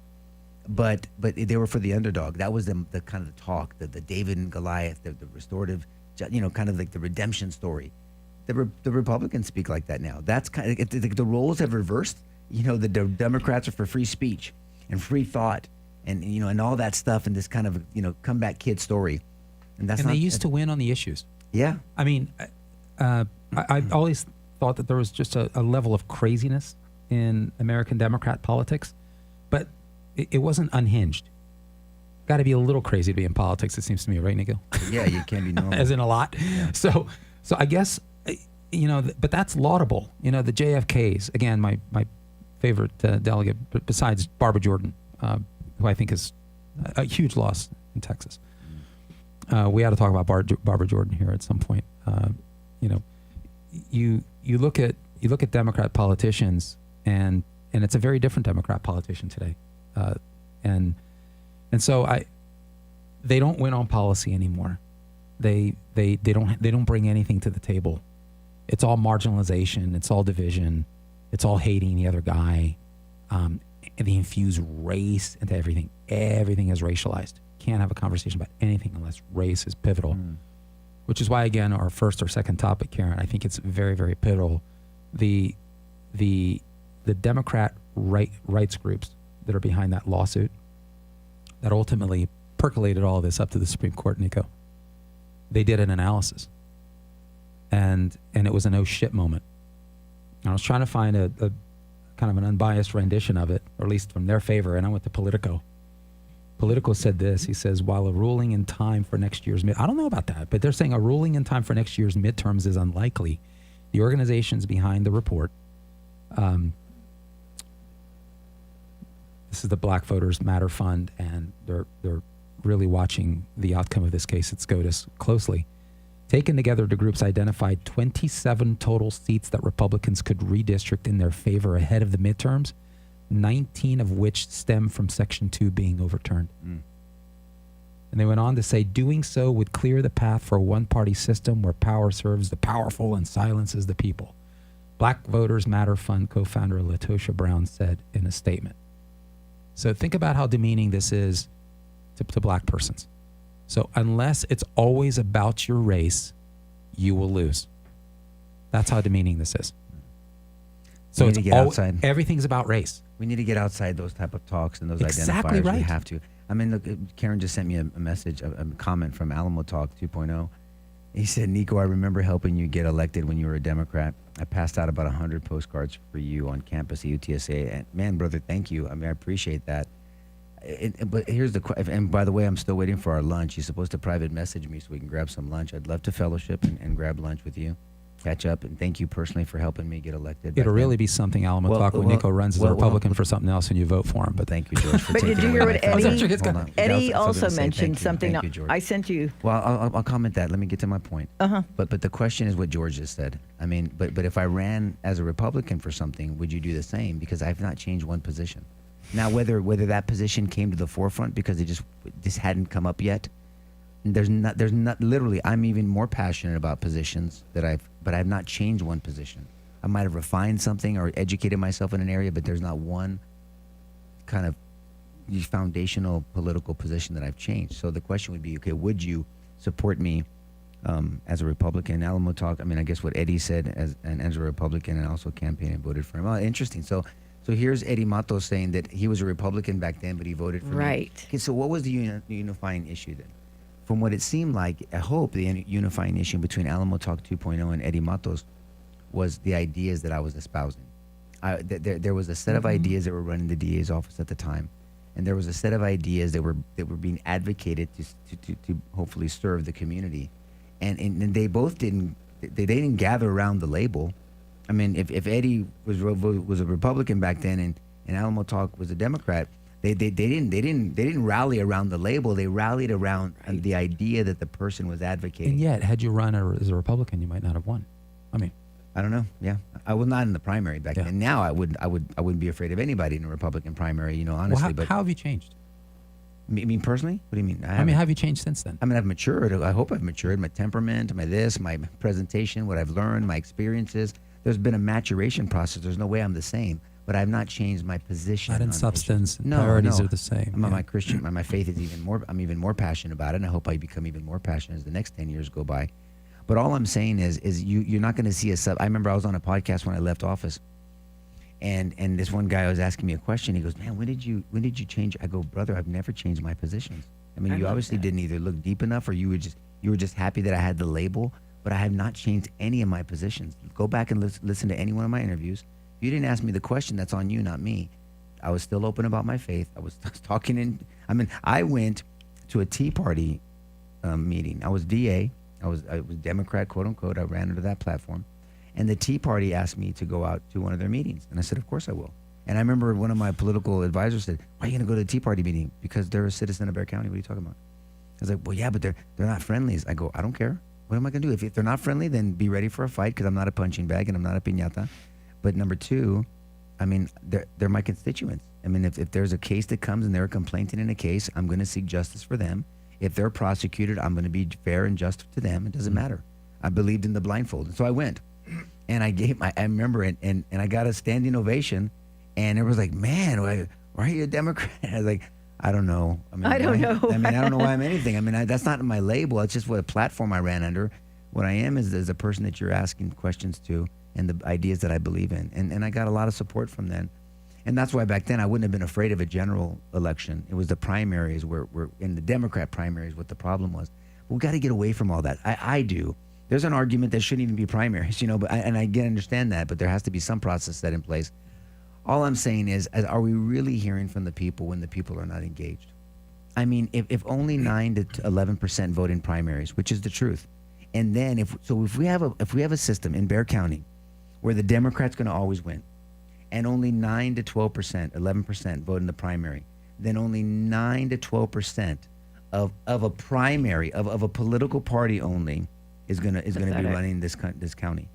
But they were for the underdog. That was the kind of the talk, the David and Goliath, the restorative, kind of like the redemption story. The Republicans speak like that now. That's kind of the roles have reversed. The Democrats are for free speech and free thought, and all that stuff, and this kind of comeback kid story. And they used to win on the issues. Yeah. I always thought that there was just a level of craziness in American Democrat politics, but it wasn't unhinged. Got to be a little crazy to be in politics, it seems to me, right, Nico? Yeah, you can't be normal. As in a lot. Yeah. So I guess, but that's laudable. The JFKs, again, my favorite delegate, besides Barbara Jordan, who I think is a huge loss in Texas. We ought to talk about Barbara Jordan here at some point. You look at Democrat politicians, and it's a very different Democrat politician today, and so they don't win on policy anymore. They don't bring anything to the table. It's all marginalization. It's all division. It's all hating the other guy. And they infuse race into everything. Everything is racialized. Can't have a conversation about anything unless race is pivotal. Which is why, again, our first or second topic, Karen, I think it's very, very pivotal. The Democrat rights groups that are behind that lawsuit that ultimately percolated all of this up to the Supreme Court, Nico, they did an analysis. And it was a no shit moment. And I was trying to find a kind of an unbiased rendition of it, or at least from their favor, and I went to Politico. Politico said this. He says, while a ruling in time for next year's I don't know about that, but they're saying a ruling in time for next year's midterms is unlikely. The organizations behind the report, this is the Black Voters Matter Fund, and they're really watching the outcome of this case at SCOTUS closely. Taken together, the groups identified 27 total seats that Republicans could redistrict in their favor ahead of the midterms, 19 of which stem from Section 2 being overturned. And they went on to say, doing so would clear the path for a one-party system where power serves the powerful and silences the people. Black Voters Matter Fund co-founder Latosha Brown said in a statement. So think about how demeaning this is to black persons. So unless it's always about your race, you will lose. That's how demeaning this is. So we need to get outside. Everything's about race. We need to get outside those type of talks and those Exactly identifiers. right. We have to. I mean, look, Karen just sent me a message, a comment from Alamo Talk 2.0. He said, Nico, I remember helping you get elected when you were a Democrat. I passed out about 100 postcards for you on campus at UTSA. And man, brother, thank you. I mean, I appreciate that. But here's and by the way, I'm still waiting for our lunch. You're supposed to private message me so we can grab some lunch. I'd love to fellowship and grab lunch with you, catch up, and thank you personally for helping me get elected. It'll really be something Alamo Talk when Nico runs as a Republican for something else and you vote for him. But thank you, George, for But taking did you away hear my what thunder. Eddie Hold on. also I was gonna say mentioned something? Thank you, George. I sent you. Well, I'll comment that. Let me get to my point. Uh-huh. But the question is what George just said. I mean, but if I ran as a Republican for something, would you do the same? Because I've not changed one position. Now, whether that position came to the forefront because it just hadn't come up yet, there's not literally. I'm even more passionate about positions but I've not changed one position. I might have refined something or educated myself in an area, but there's not one kind of foundational political position that I've changed. So the question would be, okay, would you support me as a Republican? Alamo Talk, I mean, I guess what Eddie said as a Republican and also campaigned and voted for him. Oh, interesting. So here's Eddie Matos saying that he was a Republican back then, but he voted for me. Right. Okay, so what was the unifying issue then? From what it seemed like, I hope the unifying issue between Alamo Talk 2.0 and Eddie Matos was the ideas that I was espousing. There was a set of ideas that were running the DA's office at the time, and there was a set of ideas that were being advocated to hopefully serve the community, and they both didn't gather around the label. I mean, if Eddie was a Republican back then and Alamo Talk was a Democrat, they didn't rally around the label. They rallied around the idea that the person was advocating. And yet, had you run as a Republican, you might not have won. I mean, I don't know. Yeah, I was not in the primary back then. Now I wouldn't be afraid of anybody in a Republican primary. Honestly. Well, how have you changed? I mean, personally? What do you mean? How have you changed since then? I mean, I've matured. I hope I've matured. My temperament, my presentation, what I've learned, my experiences. There's been a maturation process. There's no way I'm the same, but I've not changed my position. Not in on substance. issues. Priorities are the same. My Christian, my faith is even more. I'm even more passionate about it, and I hope I become even more passionate as the next 10 years go by. But all I'm saying is you're not going to see I remember I was on a podcast when I left office, and this one guy was asking me a question. He goes, "Man, when did you change?" I go, "Brother, I've never changed my positions. I mean, you obviously didn't either look deep enough, or you were just happy that I had the label. But I have not changed any of my positions. Go back and listen to any one of my interviews. You didn't ask me the question. That's on you, not me. I was still open about my faith. I was talking I went to a Tea Party meeting. I was DA. I was Democrat, quote unquote. I ran under that platform. And the Tea Party asked me to go out to one of their meetings. And I said, of course I will. And I remember one of my political advisors said, why are you going to go to the Tea Party meeting? Because they're a citizen of Bexar County. What are you talking about? I was like, well, yeah, but they're not friendlies. I go, I don't care. What am I going to do? If they're not friendly, then be ready for a fight because I'm not a punching bag and I'm not a piñata. But number two, I mean, they're my constituents. I mean, if there's a case that comes and they're a complainant in a case, I'm going to seek justice for them. If they're prosecuted, I'm going to be fair and just to them. It doesn't matter. I believed in the blindfold. And so I went. And I remember it, and I got a standing ovation. And everyone was like, man, why are you a Democrat? I was like, I don't know. I don't know. I don't know why I'm anything. I mean, that's not my label. It's just what a platform I ran under. What I am is a person that you're asking questions to and the ideas that I believe in. And I got a lot of support from then. And that's why back then I wouldn't have been afraid of a general election. It was the primaries where in the Democrat primaries what the problem was. But we got to get away from all that. I do. There's an argument that shouldn't even be primaries, but I understand that, but there has to be some process set in place. All I'm saying is, are we really hearing from the people when the people are not engaged? I mean, if only 9 to 11% vote in primaries, which is the truth, and then if we have a system in Bexar County where the Democrat's going to always win, and only 9 to 12%, 11% vote in the primary, then only 9 to 12% of a primary of a political party only is gonna be running this county.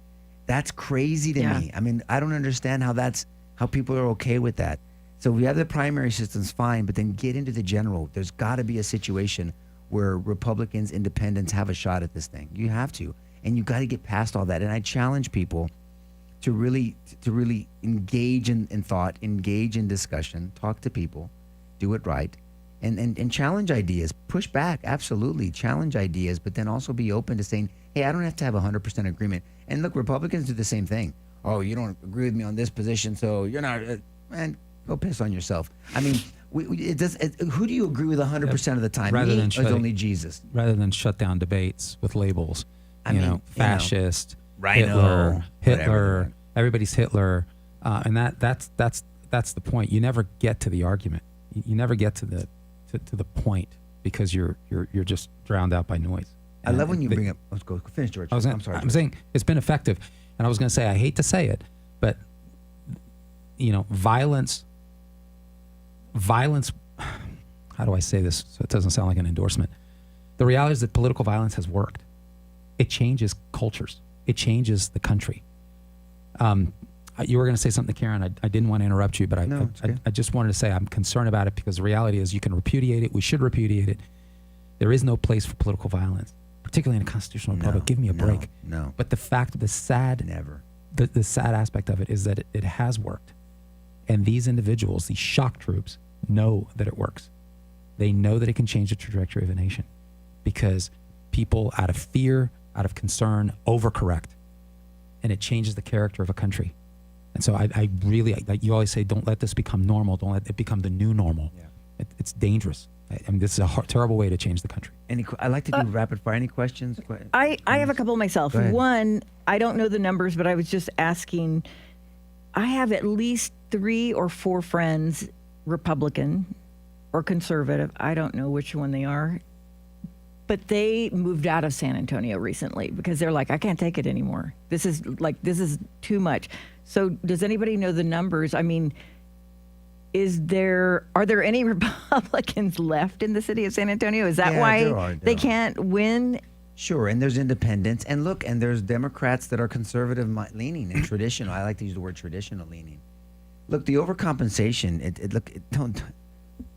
That's crazy to me. I mean, I don't understand how people are okay with that. So we have the primary systems, fine, but then get into the general. There's got to be a situation where Republicans, independents have a shot at this thing. You have to, and you got to get past all that. And I challenge people to really engage in thought, engage in discussion, talk to people, do it right, and challenge ideas. Push back, absolutely, challenge ideas, but then also be open to saying, hey, I don't have to have 100% agreement. And look, Republicans do the same thing. Oh, you don't agree with me on this position, so you're not. Man, Go piss on yourself. I mean, who do you agree with 100% of the time? Rather Me than or only Jesus? Rather than shut down debates with labels, fascist, Rhino, Hitler, everybody's Hitler, and that's the point. You never get to the argument. You never get to the point because you're just drowned out by noise. I love when you bring up. Let's go finish, George. I'm sorry. I'm George. saying it's been effective, and I was going to say I hate to say it, but violence. How do I say this so it doesn't sound like an endorsement? The reality is that political violence has worked. It changes cultures. It changes the country. You were going to say something, Karen. I didn't want to interrupt you, but I just wanted to say I'm concerned about it because the reality is you can repudiate it. We should repudiate it. There is no place for political violence, particularly in a constitutional republic. Give me a break. No. But the sad aspect of it is that it has worked. And these individuals, these shock troops, know that it works. They know that it can change the trajectory of a nation because people, out of fear, out of concern, overcorrect. And it changes the character of a country. And so I really, like you always say, don't let this become normal. Don't let it become the new normal. Yeah. It's dangerous. I mean, this is a terrible way to change the country. I like to do rapid fire. Any questions? I have a couple myself. One, I don't know the numbers, but I was just asking. I have at least 3 or 4 friends, Republican or conservative. I don't know which one they are. But they moved out of San Antonio recently because they're like, I can't take it anymore. This is too much. So does anybody know the numbers? I mean, are there any Republicans left in the city of San Antonio? Is that why they can't win? Sure, and there's independents, and there's Democrats that are conservative leaning and traditional. I like to use the word traditional leaning. Look, the overcompensation.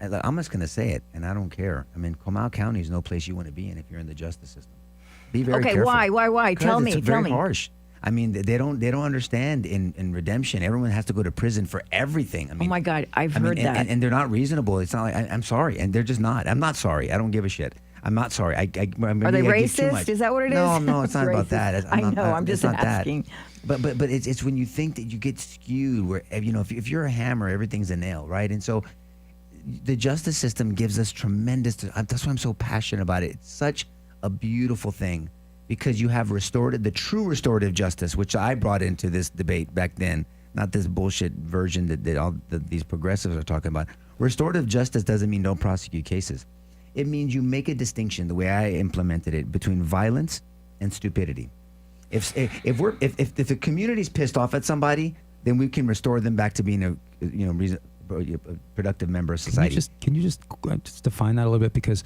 I'm just going to say it, and I don't care. I mean, Comal County is no place you want to be in if you're in the justice system. Be very careful. Okay, why? Tell me. It's very harsh. I mean, they don't understand in redemption. Everyone has to go to prison for everything. I mean, oh my God, I've heard that. And they're not reasonable. It's not like I'm sorry, and they're just not. I'm not sorry. I don't give a shit. I'm not sorry. Are they racist? Is that what it is? No, it's not about that. I'm just asking. But it's when you think that you get skewed, where if you're a hammer, everything's a nail, right? And so the justice system gives us tremendous. That's why I'm so passionate about it. It's such a beautiful thing because you have the true restorative justice, which I brought into this debate back then, not this bullshit version that these progressives are talking about. Restorative justice doesn't mean don't prosecute cases. It means you make a distinction, the way I implemented it, between violence and stupidity. If the community's pissed off at somebody, then we can restore them back to being a productive member of society. Can you just define that a little bit? Because,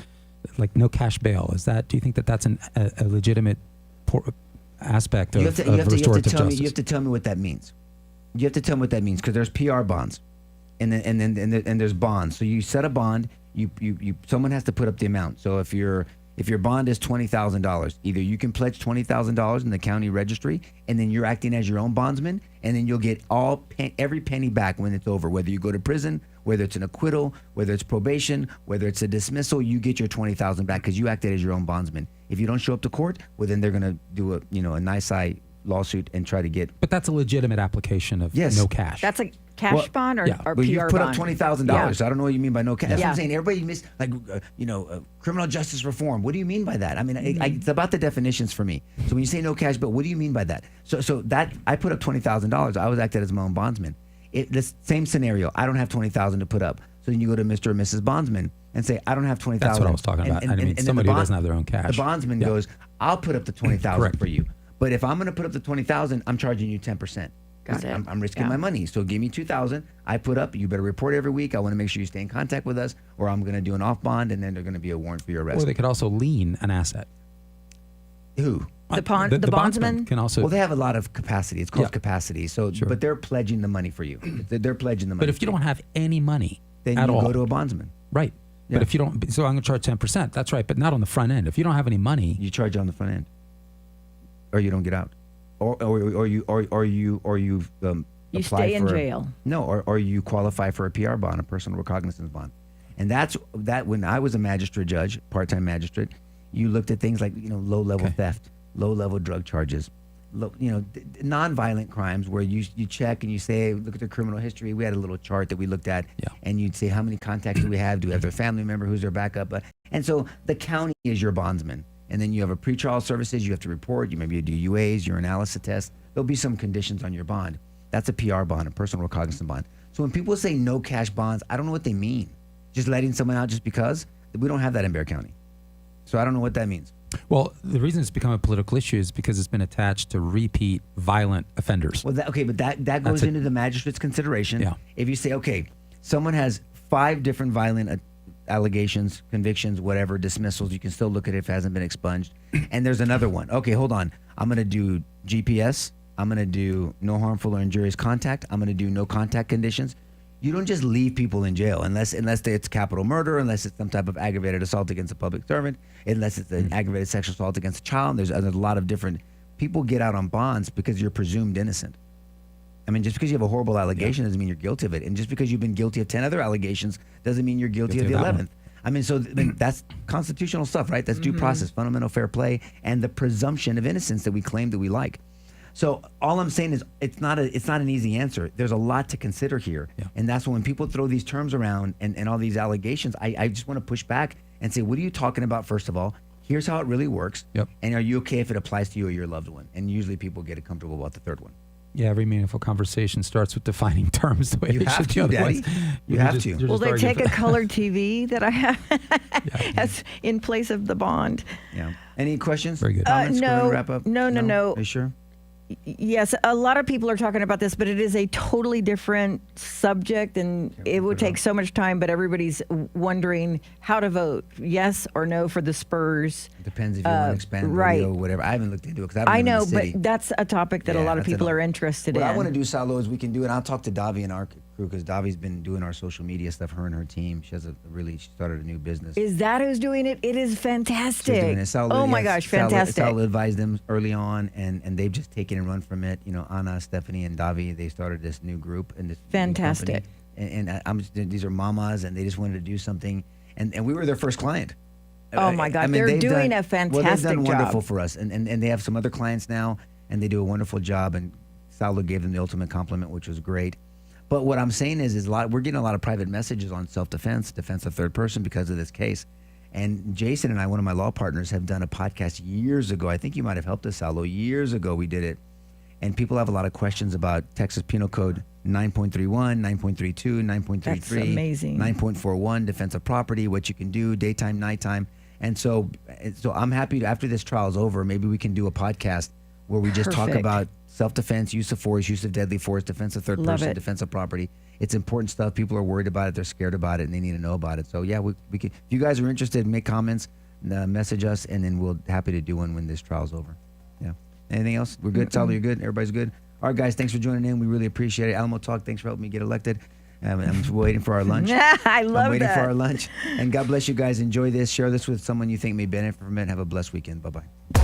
like, no cash bail, do you think that's a legitimate aspect of restorative justice? You have to tell me what that means. You have to tell me what that means because there's PR bonds, and there's bonds. So you set a bond. Someone has to put up the amount. So if your bond is $20,000, either you can pledge $20,000 in the county registry, and then you're acting as your own bondsman, and then you'll get every penny back when it's over. Whether you go to prison, whether it's an acquittal, whether it's probation, whether it's a dismissal, you get your $20,000 back because you acted as your own bondsman. If you don't show up to court, well, then they're gonna do a nice eye lawsuit and try to get. But that's a legitimate application of no cash. That's a cash bond or PR but you put bond? up $20,000. I don't know what you mean by no cash. That's what I'm saying. Everybody criminal justice reform. What do you mean by that? I mean, it's about the definitions for me. So when you say no cash, but what do you mean by that? So that I put up $20,000. I was acted as my own bondsman. This same scenario. I don't have $20,000 to put up. So then you go to Mr. or Mrs. Bondsman and say, I don't have $20,000. That's what I was talking about. I mean, somebody who doesn't have their own cash. The bondsman goes, I'll put up the $20,000 for you. But if I'm going to put up the $20,000, I'm charging you 10%. Got it. I'm risking my money. So give me $2,000. I put up. You better report every week. I want to make sure you stay in contact with us, or I'm going to do an off bond, and then there's going to be a warrant for your arrest. Or they could also lien an asset. Who? The bondsman can also. Well, they have a lot of capacity. It's called capacity. So, but they're pledging the money for you. They're pledging the money. But if you don't have any money, then at you all, go to a bondsman. Right. Yeah. But if you don't, so I'm going to charge 10%. That's right, but not on the front end. If you don't have any money, you charge on the front end, or you don't get out, or you stay in jail. No, or you qualify for a PR bond, a personal recognizance bond. And that's when I was a magistrate judge, part-time magistrate, you looked at things like low-level theft, low-level drug charges, non-violent crimes where you check and you say, look at their criminal history. We had a little chart that we looked at, and you'd say, how many contacts do we have? Do we have their family member? Who's their backup? And so the county is your bondsman. And then you have a pretrial services. You have to report. You maybe do UAs, urinalysis test. There'll be some conditions on your bond. That's a PR bond, a personal recognizance bond. So when people say no cash bonds, I don't know what they mean. Just letting someone out just because? We don't have that in Bexar County. So I don't know what that means. Well, the reason it's become a political issue is because it's been attached to repeat violent offenders. Well, that goes into the magistrate's consideration. Yeah. If you say, okay, someone has 5 different violent allegations, convictions, whatever, dismissals, you can still look at it if it hasn't been expunged. And there's another one. Okay, hold on. I'm going to do GPS. I'm going to do no harmful or injurious contact. I'm going to do no contact conditions. You don't just leave people in jail unless it's capital murder, unless it's some type of aggravated assault against a public servant, unless it's an aggravated sexual assault against a child. There's a lot of different people get out on bonds because you're presumed innocent. I mean, just because you have a horrible allegation doesn't mean you're guilty of it. And just because you've been guilty of 10 other allegations doesn't mean you're guilty of the 11th. I mean, so that's constitutional stuff, right? That's due process, fundamental fair play, and the presumption of innocence that we claim that we like. So all I'm saying is it's not an easy answer. There's a lot to consider here. Yeah. And that's when people throw these terms around and all these allegations, I just want to push back and say, what are you talking about, first of all? Here's how it really works. Yep. And are you okay if it applies to you or your loved one? And usually people get comfortable about the third one. Yeah, every meaningful conversation starts with defining terms the way you they have should to, be. Daddy. You have to. Will they take a colored TV that I have as in place of the bond? Yeah. Any questions? Very good. Comments? Go ahead No. and wrap up. No. Are you sure? Yes, a lot of people are talking about this, but it is a totally different subject, and it would take so much time. But everybody's wondering how to vote, yes or no, for the Spurs. Depends if you want to expand right. radio or whatever. I haven't looked into it because I I don't know, live in the city. but that's a topic that a lot of people are interested What in. I want to do, Salo, is we can do it. I'll talk to Davi and our crew because Davi's been doing our social media stuff. Her and her team. She started a new business. Is that who's doing it? It is fantastic. She's doing it. Salo, oh my gosh, fantastic. Salo advised them early on, and they've just taken and run from it. You know, Anna, Stephanie, and Davi, they started this new group and this fantastic. New company. And these are mamas, and they just wanted to do something, and we were their first client. Oh my God, they're doing a fantastic job. They've done wonderful job for us, and they have some other clients now, and they do a wonderful job. And Salo gave them the ultimate compliment, which was great. But what I'm saying is we're getting a lot of private messages on self-defense, defense of third person because of this case. And Jason and I, one of my law partners, have done a podcast years ago. I think you might have helped us, Salo. Years ago, we did it. And people have a lot of questions about Texas Penal Code 9.31, 9.32, 9.33. That's amazing. 9.41, defense of property, what you can do, daytime, nighttime. And so I'm happy to, after this trial is over, maybe we can do a podcast where we just talk about self-defense, use of force, use of deadly force, defense of third person, defense of property. It's important stuff. People are worried about it. They're scared about it, and they need to know about it. So, yeah, we can, if you guys are interested, make comments, message us, and then we'll happy to do one when this trial's over. Yeah. Anything else? We're good? Salo, you're good? Everybody's good? All right, guys, thanks for joining in. We really appreciate it. Alamo Talk, thanks for helping me get elected. I'm waiting for our lunch. I love I'm waiting that. for our lunch. And God bless you guys. Enjoy this. Share this with someone you think may benefit from it. Have a blessed weekend. Bye-bye.